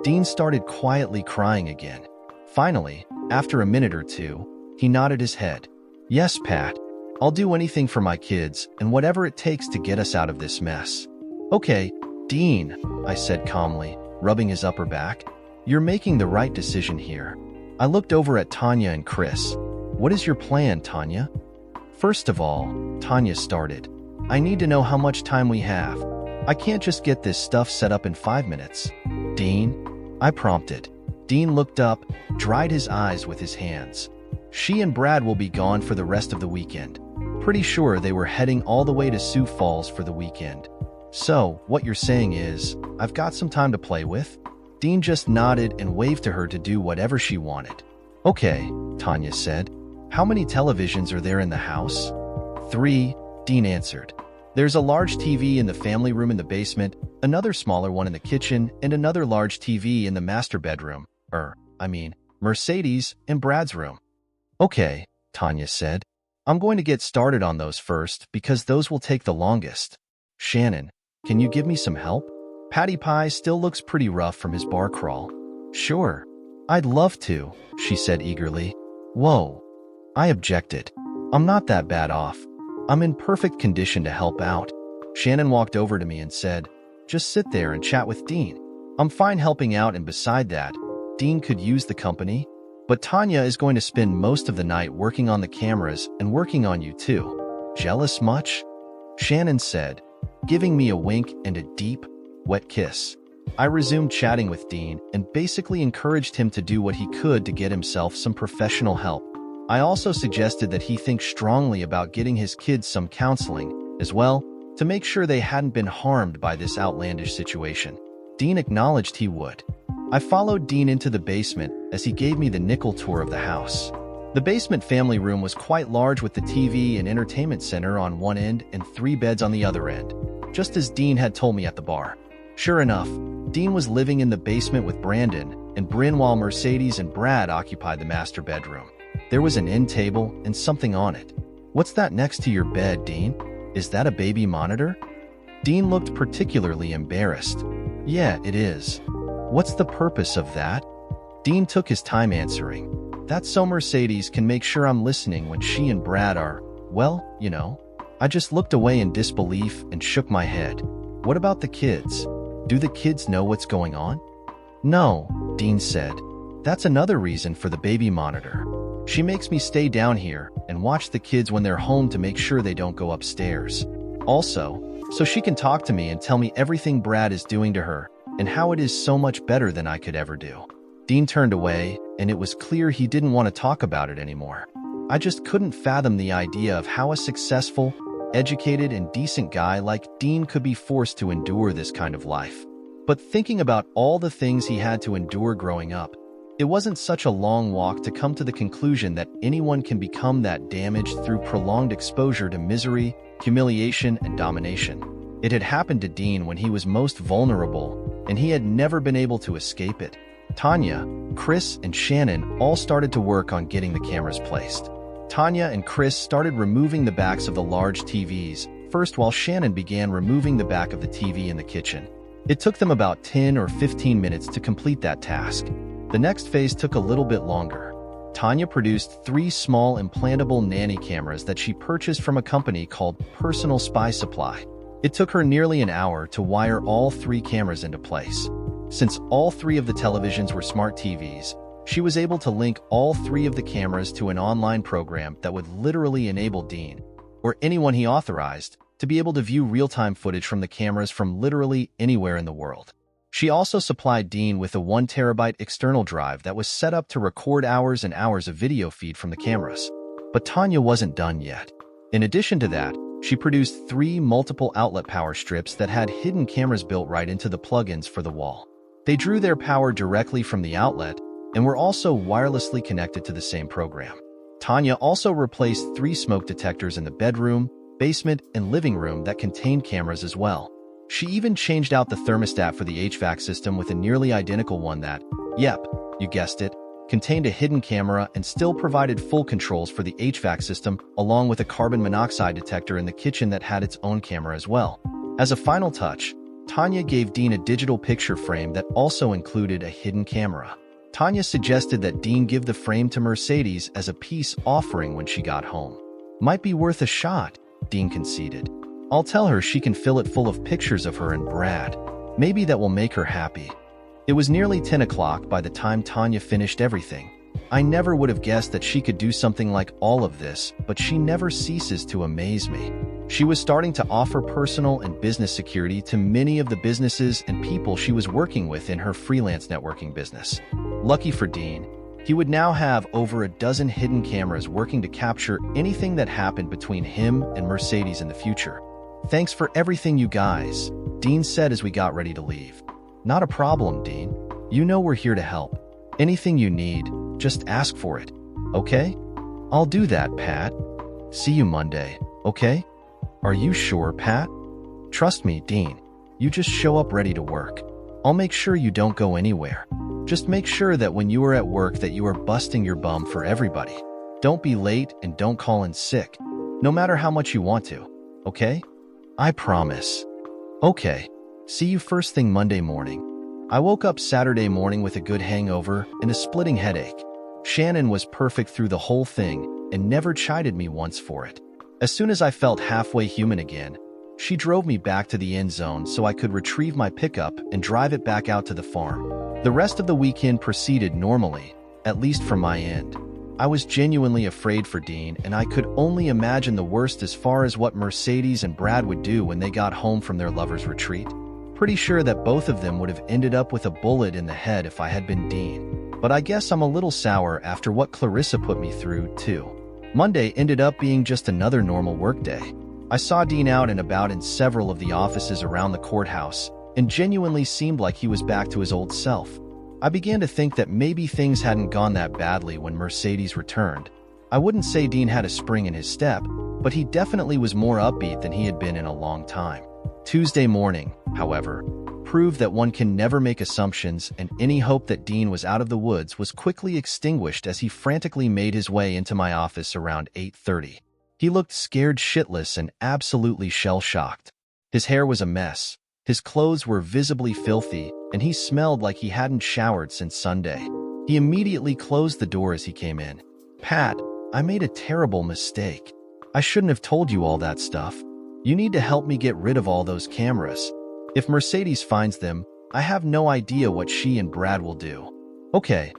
Dean started quietly crying again. Finally, after a minute or two, he nodded his head. Yes, Pat. I'll do anything for my kids and whatever it takes to get us out of this mess. Okay, Dean, I said calmly, rubbing his upper back. You're making the right decision here. I looked over at Tanya and Chris. What is your plan, Tanya? First of all, Tanya started. I need to know how much time we have. I can't just get this stuff set up in 5 minutes. Dean? I prompted. Dean looked up, dried his eyes with his hands. She and Brad will be gone for the rest of the weekend. Pretty sure they were heading all the way to Sioux Falls for the weekend. So, what you're saying is, I've got some time to play with? Dean just nodded and waved to her to do whatever she wanted. Okay, Tanya said. How many televisions are there in the house? 3, Dean answered. There's a large TV in the family room in the basement, another smaller one in the kitchen, and another large TV in the master bedroom. Mercedes and Brad's room. Okay, Tanya said. I'm going to get started on those first because those will take the longest. Shannon, can you give me some help? Patty Pie still looks pretty rough from his bar crawl. Sure. I'd love to, she said eagerly. Whoa. I objected. I'm not that bad off. I'm in perfect condition to help out. Shannon walked over to me and said, just sit there and chat with Dean. I'm fine helping out, and beside that, Dean could use the company. But Tanya is going to spend most of the night working on the cameras and working on you too. Jealous much? Shannon said, giving me a wink and a deep, wet kiss. I resumed chatting with Dean and basically encouraged him to do what he could to get himself some professional help. I also suggested that he think strongly about getting his kids some counseling as well, to make sure they hadn't been harmed by this outlandish situation. Dean acknowledged he would. I followed Dean into the basement as he gave me the nickel tour of the house. The basement family room was quite large, with the TV and entertainment center on one end and 3 beds on the other end, just as Dean had told me at the bar. Sure enough, Dean was living in the basement with Brandon and Bryn, while Mercedes and Brad occupied the master bedroom. There was an end table and something on it. What's that next to your bed, Dean? Is that a baby monitor? Dean looked particularly embarrassed. Yeah, it is. What's the purpose of that? Dean took his time answering. That's so Mercedes can make sure I'm listening when she and Brad are, well, you know. I just looked away in disbelief and shook my head. What about the kids? Do the kids know what's going on? No, Dean said. That's another reason for the baby monitor. She makes me stay down here and watch the kids when they're home to make sure they don't go upstairs. Also, so she can talk to me and tell me everything Brad is doing to her and how it is so much better than I could ever do. Dean turned away, and it was clear he didn't want to talk about it anymore. I just couldn't fathom the idea of how a successful, educated, and decent guy like Dean could be forced to endure this kind of life. But thinking about all the things he had to endure growing up, it wasn't such a long walk to come to the conclusion that anyone can become that damaged through prolonged exposure to misery, humiliation, and domination. It had happened to Dean when he was most vulnerable, and he had never been able to escape it. Tanya, Chris, and Shannon all started to work on getting the cameras placed. Tanya and Chris started removing the backs of the large TVs first, while Shannon began removing the back of the TV in the kitchen. It took them about 10 or 15 minutes to complete that task. The next phase took a little bit longer. Tanya produced 3 small implantable nanny cameras that she purchased from a company called Personal Spy Supply. It took her nearly an hour to wire all 3 cameras into place. Since all 3 of the televisions were smart TVs, she was able to link all 3 of the cameras to an online program that would literally enable Dean, or anyone he authorized, to be able to view real-time footage from the cameras from literally anywhere in the world. She also supplied Dean with a 1 terabyte external drive that was set up to record hours and hours of video feed from the cameras. But Tanya wasn't done yet. In addition to that, she produced 3 multiple outlet power strips that had hidden cameras built right into the plugins for the wall. They drew their power directly from the outlet and were also wirelessly connected to the same program. Tanya also replaced 3 smoke detectors in the bedroom, basement, and living room that contained cameras as well. She even changed out the thermostat for the HVAC system with a nearly identical one that, yep, you guessed it, contained a hidden camera and still provided full controls for the HVAC system, along with a carbon monoxide detector in the kitchen that had its own camera as well. As a final touch, Tanya gave Dean a digital picture frame that also included a hidden camera. Tanya suggested that Dean give the frame to Mercedes as a peace offering when she got home. Might be worth a shot, Dean conceded. I'll tell her she can fill it full of pictures of her and Brad. Maybe that will make her happy. It was nearly 10 o'clock by the time Tanya finished everything. I never would have guessed that she could do something like all of this, but she never ceases to amaze me. She was starting to offer personal and business security to many of the businesses and people she was working with in her freelance networking business. Lucky for Dean, he would now have over a dozen hidden cameras working to capture anything that happened between him and Mercedes in the future. Thanks for everything, you guys, Dean said as we got ready to leave. Not a problem, Dean. You know we're here to help. Anything you need, just ask for it. Okay? I'll do that, Pat. See you Monday, okay? Are you sure, Pat? Trust me, Dean. You just show up ready to work. I'll make sure you don't go anywhere. Just make sure that when you are at work that you are busting your bum for everybody. Don't be late and don't call in sick, no matter how much you want to, okay? I promise. Okay. See you first thing Monday morning. I woke up Saturday morning with a good hangover and a splitting headache. Shannon was perfect through the whole thing and never chided me once for it. As soon as I felt halfway human again, she drove me back to the end zone so I could retrieve my pickup and drive it back out to the farm. The rest of the weekend proceeded normally, at least from my end. I was genuinely afraid for Dean, and I could only imagine the worst as far as what Mercedes and Brad would do when they got home from their lovers' retreat. Pretty sure that both of them would have ended up with a bullet in the head if I had been Dean. But I guess I'm a little sour after what Clarissa put me through, too. Monday ended up being just another normal workday. I saw Dean out and about in several of the offices around the courthouse, and genuinely seemed like he was back to his old self. I began to think that maybe things hadn't gone that badly when Mercedes returned. I wouldn't say Dean had a spring in his step, but he definitely was more upbeat than he had been in a long time. Tuesday morning, however, proved that one can never make assumptions, and any hope that Dean was out of the woods was quickly extinguished as he frantically made his way into my office around 8:30. He looked scared shitless and absolutely shell-shocked. His hair was a mess. His clothes were visibly filthy, and he smelled like he hadn't showered since Sunday. He immediately closed the door as he came in. Pat, I made a terrible mistake. I shouldn't have told you all that stuff. You need to help me get rid of all those cameras. If Mercedes finds them, I have no idea what she and Brad will do. Okay,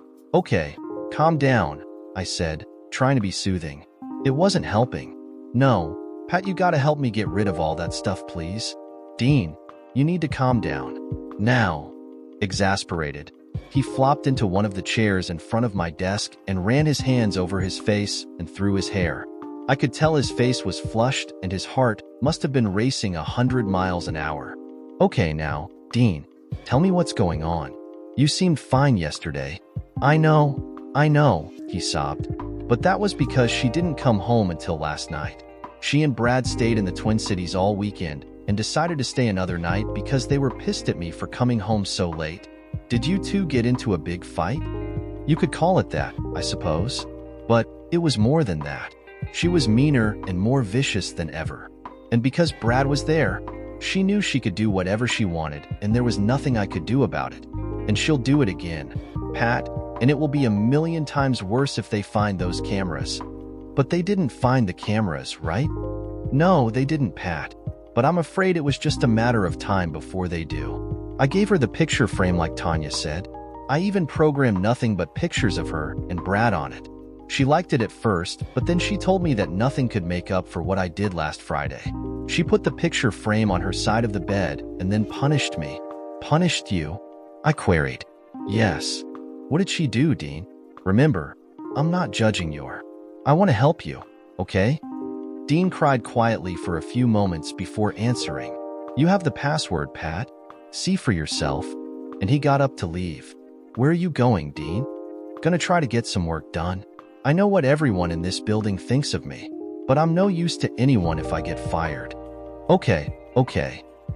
calm down, I said, trying to be soothing. It wasn't helping. No, Pat, you gotta help me get rid of all that stuff, please. Dean, you need to calm down. Now. Exasperated, he flopped into one of the chairs in front of my desk and ran his hands over his face and through his hair. I could tell his face was flushed and his heart must have been racing 100 miles an hour. Okay now, Dean, tell me what's going on. You seemed fine yesterday. I know, he sobbed. But that was because she didn't come home until last night. She and Brad stayed in the Twin Cities all weekend and decided to stay another night because they were pissed at me for coming home so late. Did you two get into a big fight? You could call it that, I suppose. But it was more than that. She was meaner and more vicious than ever. And because Brad was there, she knew she could do whatever she wanted, and there was nothing I could do about it. And she'll do it again, Pat, and it will be 1,000,000 times worse if they find those cameras. But they didn't find the cameras, right? No, they didn't, Pat. but I'm afraid it was just a matter of time before they do. I gave her the picture frame like Tanya said. I even programmed nothing but pictures of her and Brad on it. She liked it at first, but then she told me that nothing could make up for what I did last Friday. She put the picture frame on her side of the bed and then punished me. Punished you? I queried. Yes. What did she do, Dean? Remember, I'm not judging you. I want to help you, okay? Dean cried quietly for a few moments before answering. You have the password, Pat. See for yourself. And he got up to leave. Where are you going, Dean? Gonna try to get some work done. I know what everyone in this building thinks of me, but I'm no use to anyone if I get fired. Okay,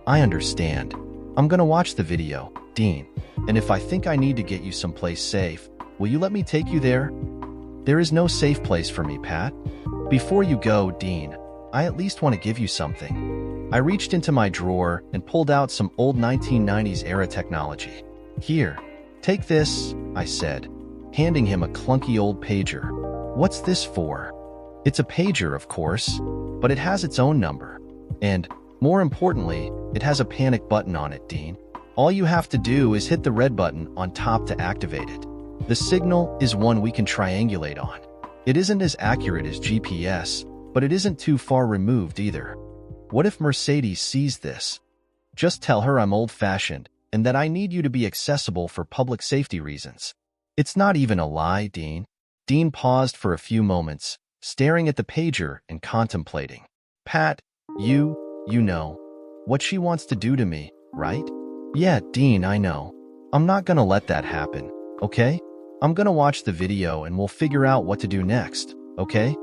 I understand. I'm gonna watch the video, Dean, and if I think I need to get you someplace safe, will you let me take you there? There is no safe place for me, Pat. Before you go, Dean, I at least want to give you something. I reached into my drawer and pulled out some old 1990s era technology. Here, take this, I said, handing him a clunky old pager. What's this for? It's a pager, of course, but it has its own number. And, more importantly, it has a panic button on it, Dean. All you have to do is hit the red button on top to activate it. The signal is one we can triangulate on. It isn't as accurate as GPS, but it isn't too far removed either. What if Mercedes sees this? Just tell her I'm old-fashioned and that I need you to be accessible for public safety reasons. It's not even a lie, Dean. Dean paused for a few moments, staring at the pager and contemplating. Pat, you know what she wants to do to me, right? Yeah, Dean, I know. I'm not gonna let that happen, okay? I'm gonna watch the video and we'll figure out what to do next, okay?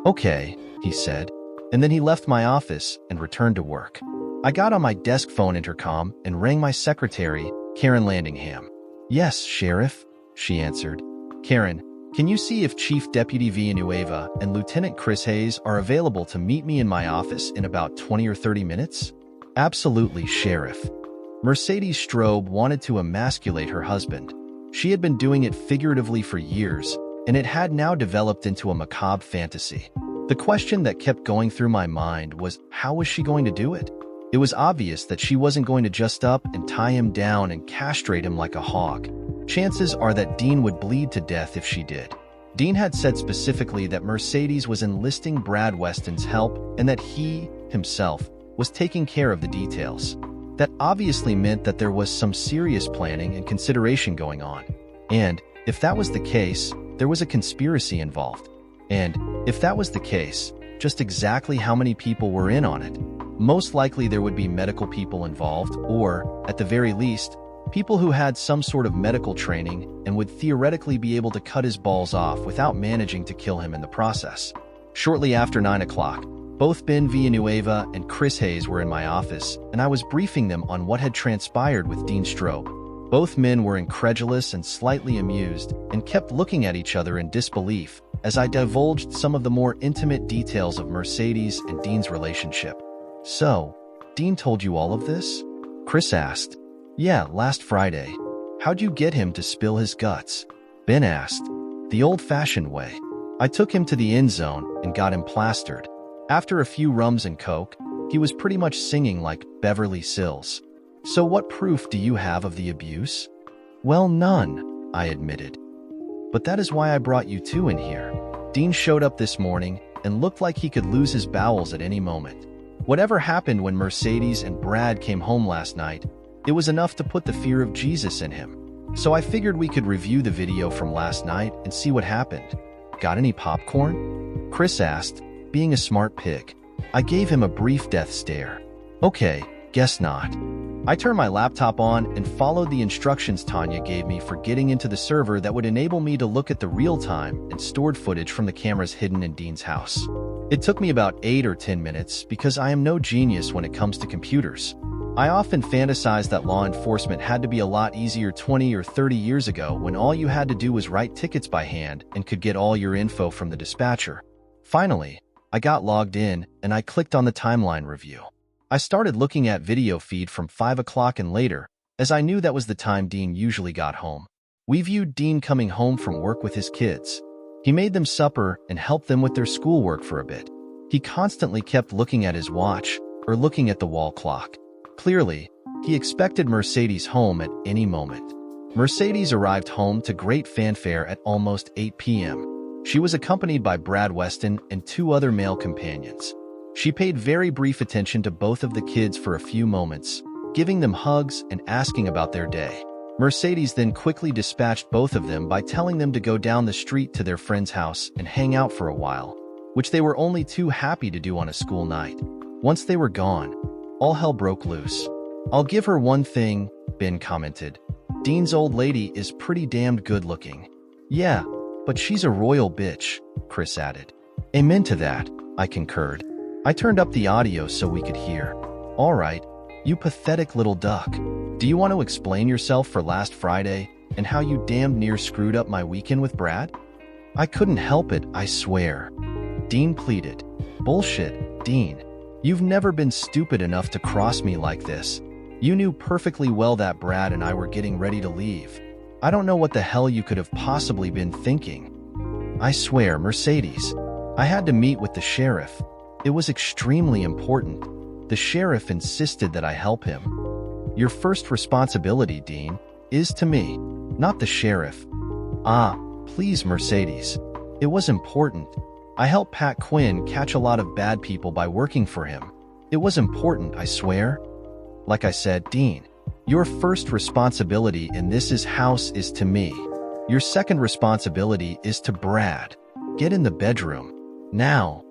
Okay, he said, and then he left my office and returned to work. I got on my desk phone intercom and rang my secretary, Karen Landingham. Yes, Sheriff, she answered. Karen, can you see if Chief Deputy Villanueva and Lieutenant Chris Hayes are available to meet me in my office in about 20 or 30 minutes? Absolutely, Sheriff. Mercedes Strobe wanted to emasculate her husband. She had been doing it figuratively for years, and it had now developed into a macabre fantasy. The question that kept going through my mind was, how was she going to do it? It was obvious that she wasn't going to just up and tie him down and castrate him like a hog. Chances are that Dean would bleed to death if she did. Dean had said specifically that Mercedes was enlisting Brad Weston's help and that he, himself, was taking care of the details. That obviously meant that there was some serious planning and consideration going on. And, if that was the case, there was a conspiracy involved. And, if that was the case, just exactly how many people were in on it? Most likely there would be medical people involved, or, at the very least, people who had some sort of medical training and would theoretically be able to cut his balls off without managing to kill him in the process. Shortly after 9 o'clock, both Ben Villanueva and Chris Hayes were in my office, and I was briefing them on what had transpired with Dean Strobe. Both men were incredulous and slightly amused, and kept looking at each other in disbelief as I divulged some of the more intimate details of Mercedes and Dean's relationship. So, Dean told you all of this? Chris asked. Yeah, last Friday. How'd you get him to spill his guts? Ben asked. The old-fashioned way. I took him to the end zone and got him plastered. After a few rums and coke, he was pretty much singing like Beverly Sills. So what proof do you have of the abuse? Well, none, I admitted. But that is why I brought you two in here. Dean showed up this morning and looked like he could lose his bowels at any moment. Whatever happened when Mercedes and Brad came home last night, it was enough to put the fear of Jesus in him. So I figured we could review the video from last night and see what happened. Got any popcorn? Chris asked, being a smart pig. I gave him a brief death stare. Okay, guess not. I turned my laptop on and followed the instructions Tanya gave me for getting into the server that would enable me to look at the real-time and stored footage from the cameras hidden in Dean's house. It took me about 8 or 10 minutes because I am no genius when it comes to computers. I often fantasize that law enforcement had to be a lot easier 20 or 30 years ago when all you had to do was write tickets by hand and could get all your info from the dispatcher. Finally, I got logged in and I clicked on the timeline review. I started looking at video feed from 5 o'clock and later, as I knew that was the time Dean usually got home. We viewed Dean coming home from work with his kids. He made them supper and helped them with their schoolwork for a bit. He constantly kept looking at his watch, or looking at the wall clock. Clearly, he expected Mercedes home at any moment. Mercedes arrived home to great fanfare at almost 8 p.m. She was accompanied by Brad Weston and 2 other male companions. She paid very brief attention to both of the kids for a few moments, giving them hugs and asking about their day. Mercedes then quickly dispatched both of them by telling them to go down the street to their friend's house and hang out for a while, which they were only too happy to do on a school night. Once they were gone, all hell broke loose. "I'll give her one thing," Ben commented. "Dean's old lady is pretty damned good looking." "Yeah, but she's a royal bitch," Chris added. "Amen to that," I concurred. I turned up the audio so we could hear. "All right, you pathetic little duck. Do you want to explain yourself for last Friday and how you damned near screwed up my weekend with Brad?" "I couldn't help it, I swear," Dean pleaded. "Bullshit, Dean. You've never been stupid enough to cross me like this. You knew perfectly well that Brad and I were getting ready to leave. I don't know what the hell you could have possibly been thinking." "I swear, Mercedes, I had to meet with the sheriff. It was extremely important. The sheriff insisted that I help him." "Your first responsibility, Dean, is to me, not the sheriff." "Ah, please, Mercedes. It was important. I helped Pat Quinn catch a lot of bad people by working for him. It was important, I swear." "Like I said, Dean, your first responsibility in this house is to me. Your second responsibility is to Brad. Get in the bedroom. Now."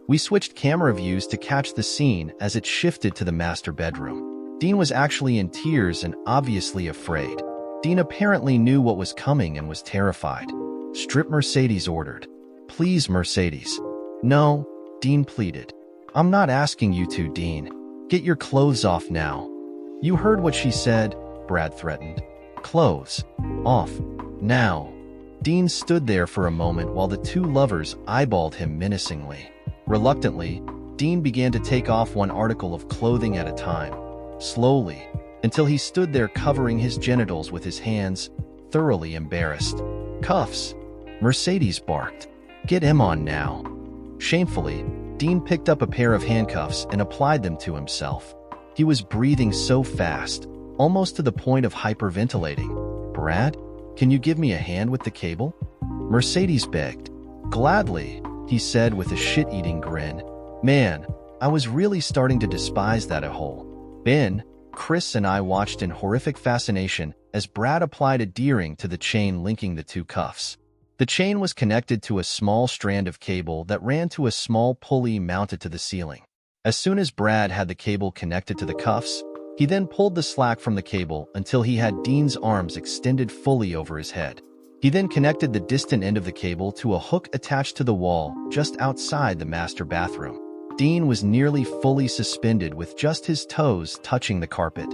We switched camera views to catch the scene as it shifted to the master bedroom. Dean was actually in tears and obviously afraid. Dean apparently knew what was coming and was terrified. "Strip," Mercedes ordered. "Please, Mercedes." "No," Dean pleaded. "I'm not asking you to, Dean. Get your clothes off now." "You heard what she said," Brad threatened. "Clothes off now." Dean stood there for a moment while the 2 lovers eyeballed him menacingly. Reluctantly, Dean began to take off one article of clothing at a time, slowly, until he stood there covering his genitals with his hands, thoroughly embarrassed. "Cuffs," Mercedes barked. "Get him on now." Shamefully, Dean picked up a pair of handcuffs and applied them to himself. He was breathing so fast, almost to the point of hyperventilating. "Brad, can you give me a hand with the cable?" Mercedes begged. "Gladly," he said with a shit-eating grin. Man, I was really starting to despise that a-hole. Ben, Chris, and I watched in horrific fascination as Brad applied a D-ring to the chain linking the 2 cuffs. The chain was connected to a small strand of cable that ran to a small pulley mounted to the ceiling. As soon as Brad had the cable connected to the cuffs, he then pulled the slack from the cable until he had Dean's arms extended fully over his head. He then connected the distant end of the cable to a hook attached to the wall just outside the master bathroom. Dean was nearly fully suspended with just his toes touching the carpet.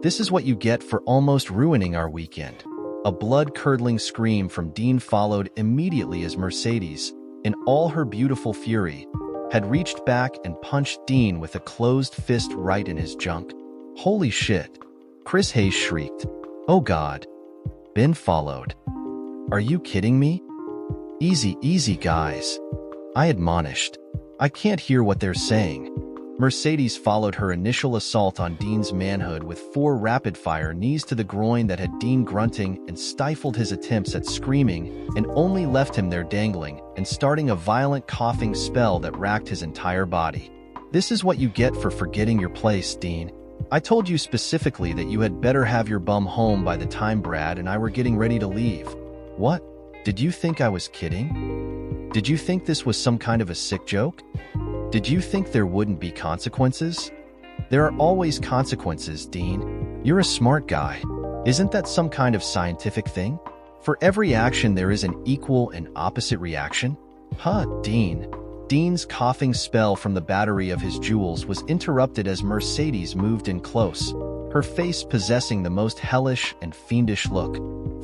"This is what you get for almost ruining our weekend." A blood-curdling scream from Dean followed immediately as Mercedes, in all her beautiful fury, had reached back and punched Dean with a closed fist right in his junk. "Holy shit!" Chris Hayes shrieked. "Oh God!" Ben followed. "Are you kidding me?" "Easy, easy, guys," I admonished. "I can't hear what they're saying." Mercedes followed her initial assault on Dean's manhood with 4 rapid-fire knees to the groin that had Dean grunting and stifled his attempts at screaming and only left him there dangling and starting a violent coughing spell that racked his entire body. "This is what you get for forgetting your place, Dean. I told you specifically that you had better have your bum home by the time Brad and I were getting ready to leave." "What? Did you think I was kidding? Did you think this was some kind of a sick joke? Did you think there wouldn't be consequences?" "There are always consequences, Dean. You're a smart guy. Isn't that some kind of scientific thing? For every action there is an equal and opposite reaction." "Huh, Dean." Dean's coughing spell from the battery of his jewels was interrupted as Mercedes moved in close, her face possessing the most hellish and fiendish look.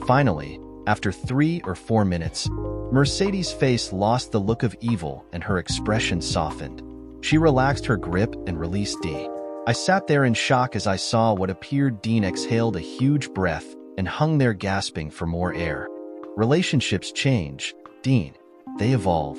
Finally, after 3 or 4 minutes, Mercedes' face lost the look of evil and her expression softened. She relaxed her grip and released D. I sat there in shock as I saw what appeared Dean exhaled a huge breath and hung there gasping for more air. Relationships change, Dean. They evolve.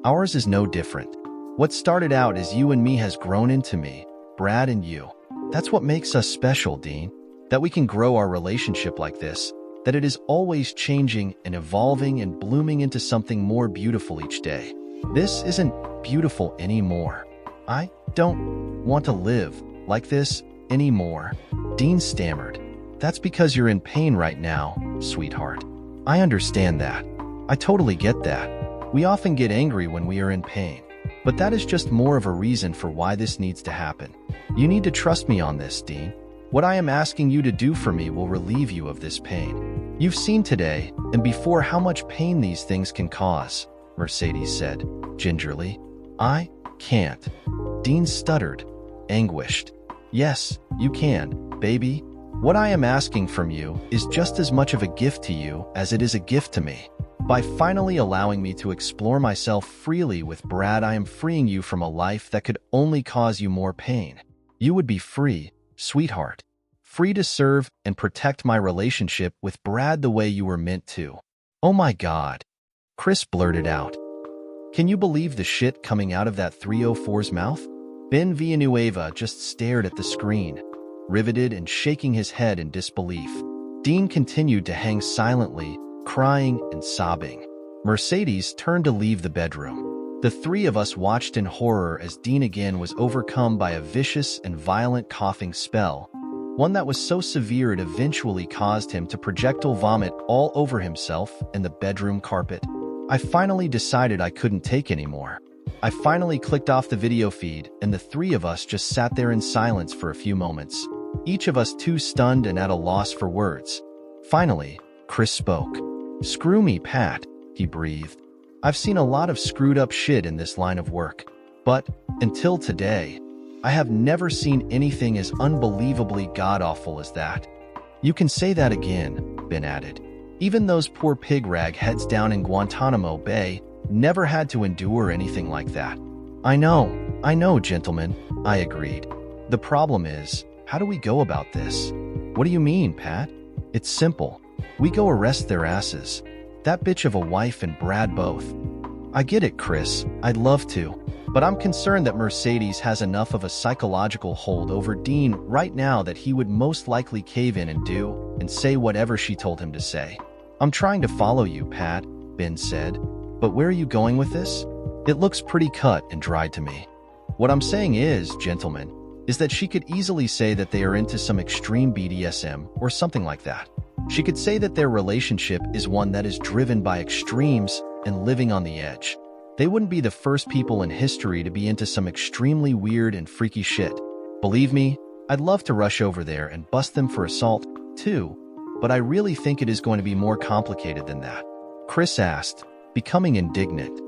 Ours is no different. What started out as you and me has grown into me, Brad and you. That's what makes us special, Dean. That we can grow our relationship like this, that it is always changing and evolving and blooming into something more beautiful each day. This isn't beautiful anymore. I don't want to live like this anymore. Dean stammered. That's because you're in pain right now, sweetheart. I understand that. I totally get that. We often get angry when we are in pain. But that is just more of a reason for why this needs to happen. You need to trust me on this, Dean. What I am asking you to do for me will relieve you of this pain. You've seen today and before how much pain these things can cause, Mercedes said, gingerly. I can't. Dean stuttered, anguished. Yes, you can, baby. What I am asking from you is just as much of a gift to you as it is a gift to me. By finally allowing me to explore myself freely with Brad, I am freeing you from a life that could only cause you more pain. You would be free, sweetheart. Free to serve and protect my relationship with Brad the way you were meant to. Oh my God. Chris blurted out. Can you believe the shit coming out of that 304's mouth? Ben Villanueva just stared at the screen, riveted and shaking his head in disbelief. Dean continued to hang silently, crying and sobbing. Mercedes turned to leave the bedroom. The three of us watched in horror as Dean again was overcome by a vicious and violent coughing spell, one that was so severe it eventually caused him to projectile vomit all over himself and the bedroom carpet. I finally decided I couldn't take anymore. I finally clicked off the video feed, and the three of us just sat there in silence for a few moments, each of us too stunned and at a loss for words. Finally, Chris spoke. Screw me, Pat, he breathed. I've seen a lot of screwed up shit in this line of work, but until today, I have never seen anything as unbelievably god-awful as that. You can say that again, Ben added. Even those poor pig rag heads down in Guantanamo Bay never had to endure anything like that. I know, gentlemen, I agreed. The problem is, how do we go about this? What do you mean, Pat? It's simple. We go arrest their asses. That bitch of a wife and Brad both. I get it, Chris. I'd love to. But I'm concerned that Mercedes has enough of a psychological hold over Dean right now that he would most likely cave in and do and say whatever she told him to say. I'm trying to follow you, Pat, Ben said. But where are you going with this? It looks pretty cut and dried to me. What I'm saying is, gentlemen, is that she could easily say that they are into some extreme BDSM or something like that. She could say that their relationship is one that is driven by extremes and living on the edge. They wouldn't be the first people in history to be into some extremely weird and freaky shit. Believe me, I'd love to rush over there and bust them for assault, too, but I really think it is going to be more complicated than that. Chris asked, becoming indignant.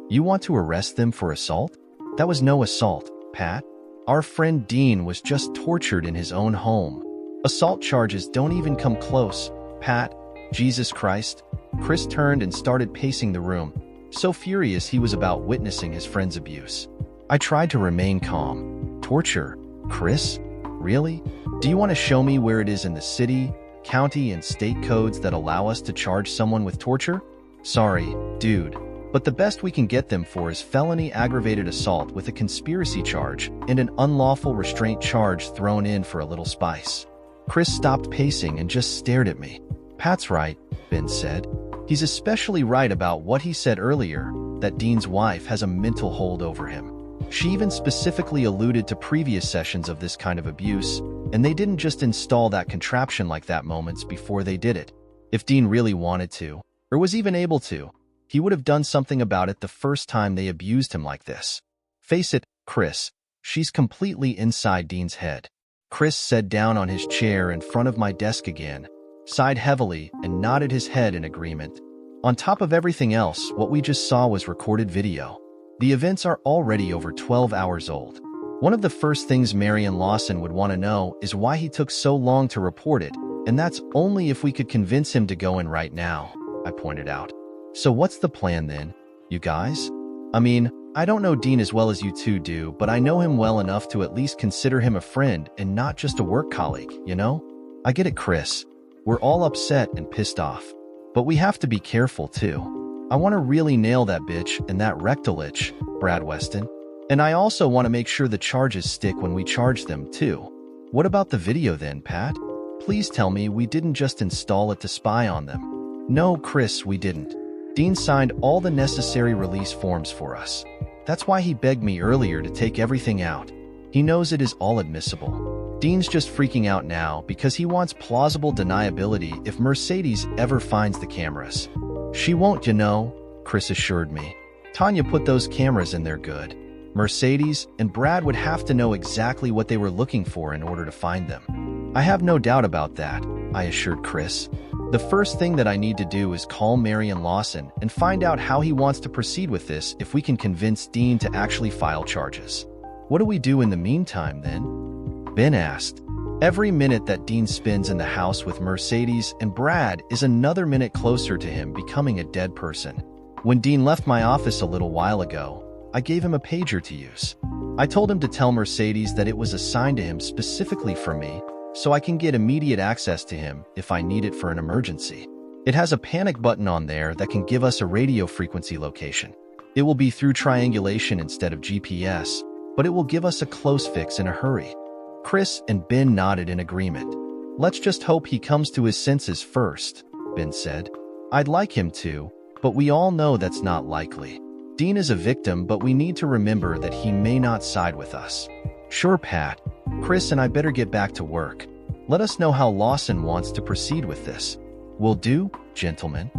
You want to arrest them for assault? That was no assault, Pat. Our friend Dean was just tortured in his own home. Assault charges don't even come close, Pat. Jesus Christ. Chris turned and started pacing the room, so furious he was about witnessing his friend's abuse. I tried to remain calm. Torture? Chris? Really? Do you want to show me where it is in the city, county, and state codes that allow us to charge someone with torture? Sorry, dude, but the best we can get them for is felony aggravated assault with a conspiracy charge and an unlawful restraint charge thrown in for a little spice. Chris stopped pacing and just stared at me. Pat's right, Ben said. He's especially right about what he said earlier, that Dean's wife has a mental hold over him. She even specifically alluded to previous sessions of this kind of abuse, and they didn't just install that contraption like that moments before they did it. If Dean really wanted to, or was even able to, he would have done something about it the first time they abused him like this. Face it, Chris, she's completely inside Dean's head. Chris sat down on his chair in front of my desk again, sighed heavily, and nodded his head in agreement. On top of everything else, what we just saw was recorded video. The events are already over 12 hours old. One of the first things Marion Lawson would want to know is why he took so long to report it, and that's only if we could convince him to go in right now, I pointed out. So what's the plan then, you guys? I mean, I don't know Dean as well as you two do, but I know him well enough to at least consider him a friend and not just a work colleague, you know? I get it, Chris. We're all upset and pissed off. But we have to be careful, too. I want to really nail that bitch and that rectal itch, Brad Weston. And I also want to make sure the charges stick when we charge them, too. What about the video then, Pat? Please tell me we didn't just install it to spy on them. No, Chris, we didn't. Dean signed all the necessary release forms for us. That's why he begged me earlier to take everything out. He knows it is all admissible. Dean's just freaking out now because he wants plausible deniability if Mercedes ever finds the cameras. She won't, you know, Chris assured me. Tanya put those cameras in there good. Mercedes and Brad would have to know exactly what they were looking for in order to find them. I have no doubt about that, I assured Chris. The first thing that I need to do is call Marion Lawson and find out how he wants to proceed with this if we can convince Dean to actually file charges. What do we do in the meantime, then? Ben asked. Every minute that Dean spends in the house with Mercedes and Brad is another minute closer to him becoming a dead person. When Dean left my office a little while ago, I gave him a pager to use. I told him to tell Mercedes that it was assigned to him specifically for me, so I can get immediate access to him if I need it for an emergency. It has a panic button on there that can give us a radio frequency location. It will be through triangulation instead of GPS, but it will give us a close fix in a hurry. Chris and Ben nodded in agreement. Let's just hope he comes to his senses first, Ben said. I'd like him to, but we all know that's not likely. Dean is a victim, but we need to remember that he may not side with us. Sure, Pat. Chris and I better get back to work. Let us know how Lawson wants to proceed with this. Will do, gentlemen.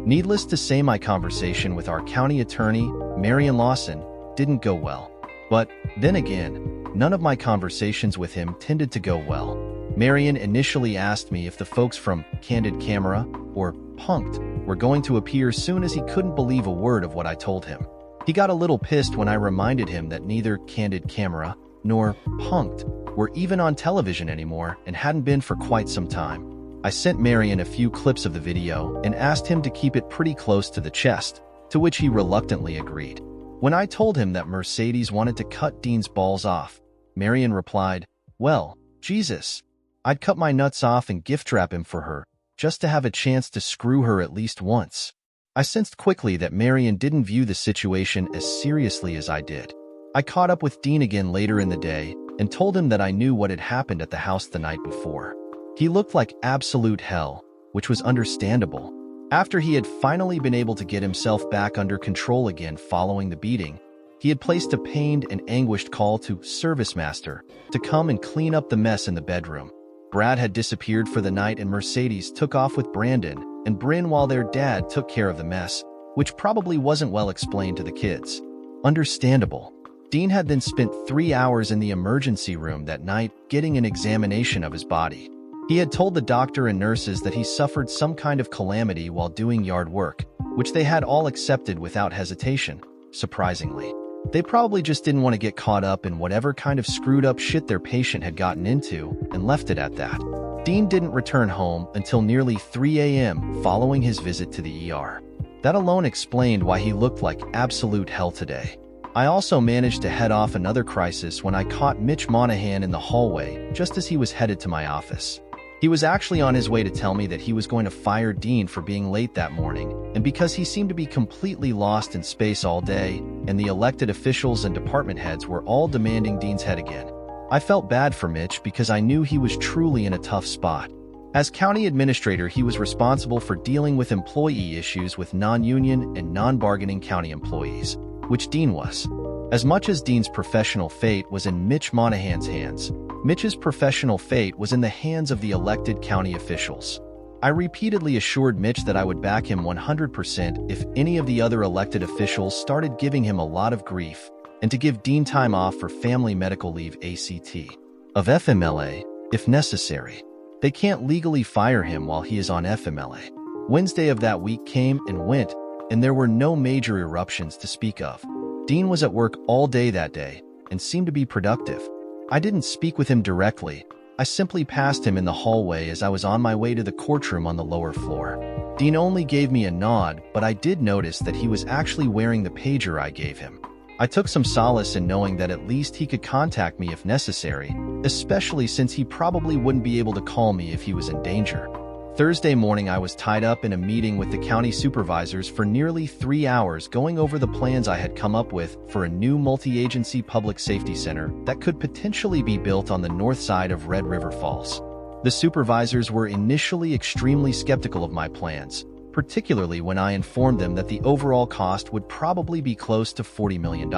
Needless to say, my conversation with our county attorney, Marion Lawson, didn't go well. But then again, none of my conversations with him tended to go well. Marion initially asked me if the folks from Candid Camera, or Punked, were going to appear soon, as he couldn't believe a word of what I told him. He got a little pissed when I reminded him that neither Candid Camera nor Punked were even on television anymore and hadn't been for quite some time. I sent Marion a few clips of the video and asked him to keep it pretty close to the chest, to which he reluctantly agreed. When I told him that Mercedes wanted to cut Dean's balls off, Marion replied, "Well, Jesus, I'd cut my nuts off and gift wrap him for her, just to have a chance to screw her at least once." I sensed quickly that Marion didn't view the situation as seriously as I did. I caught up with Dean again later in the day and told him that I knew what had happened at the house the night before. He looked like absolute hell, which was understandable. After he had finally been able to get himself back under control again following the beating, he had placed a pained and anguished call to ServiceMaster to come and clean up the mess in the bedroom. Brad had disappeared for the night and Mercedes took off with Brandon and Bryn while their dad took care of the mess, which probably wasn't well explained to the kids. Understandable. Dean had then spent 3 hours in the emergency room that night getting an examination of his body. He had told the doctor and nurses that he suffered some kind of calamity while doing yard work, which they had all accepted without hesitation, surprisingly. They probably just didn't want to get caught up in whatever kind of screwed up shit their patient had gotten into and left it at that. Dean didn't return home until nearly 3 a.m. following his visit to the ER. That alone explained why he looked like absolute hell today. I also managed to head off another crisis when I caught Mitch Monahan in the hallway just as he was headed to my office. He was actually on his way to tell me that he was going to fire Dean for being late that morning, and because he seemed to be completely lost in space all day, and the elected officials and department heads were all demanding Dean's head again. I felt bad for Mitch because I knew he was truly in a tough spot. As county administrator, he was responsible for dealing with employee issues with non-union and non-bargaining county employees, which Dean was. As much as Dean's professional fate was in Mitch Monahan's hands, Mitch's professional fate was in the hands of the elected county officials. I repeatedly assured Mitch that I would back him 100% if any of the other elected officials started giving him a lot of grief, and to give Dean time off for family medical leave ACT of FMLA, if necessary. They can't legally fire him while he is on FMLA. Wednesday of that week came and went, and there were no major eruptions to speak of. Dean was at work all day that day and seemed to be productive. I didn't speak with him directly. I simply passed him in the hallway as I was on my way to the courtroom on the lower floor. Dean only gave me a nod, but I did notice that he was actually wearing the pager I gave him. I took some solace in knowing that at least he could contact me if necessary, especially since he probably wouldn't be able to call me if he was in danger. Thursday morning, I was tied up in a meeting with the county supervisors for nearly 3 hours going over the plans I had come up with for a new multi-agency public safety center that could potentially be built on the north side of Red River Falls. The supervisors were initially extremely skeptical of my plans, particularly when I informed them that the overall cost would probably be close to $40 million.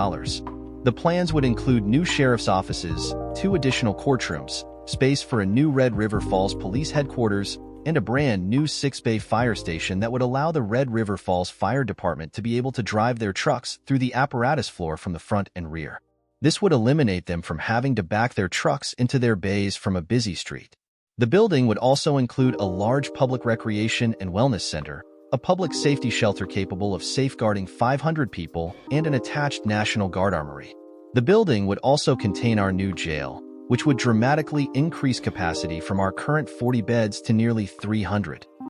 The plans would include new sheriff's offices, 2 additional courtrooms, space for a new Red River Falls police headquarters, and a brand new 6-bay fire station that would allow the Red River Falls Fire Department to be able to drive their trucks through the apparatus floor from the front and rear. This would eliminate them from having to back their trucks into their bays from a busy street. The building would also include a large public recreation and wellness center, a public safety shelter capable of safeguarding 500 people, and an attached National Guard armory. The building would also contain our new jail, which would dramatically increase capacity from our current 40 beds to nearly 300.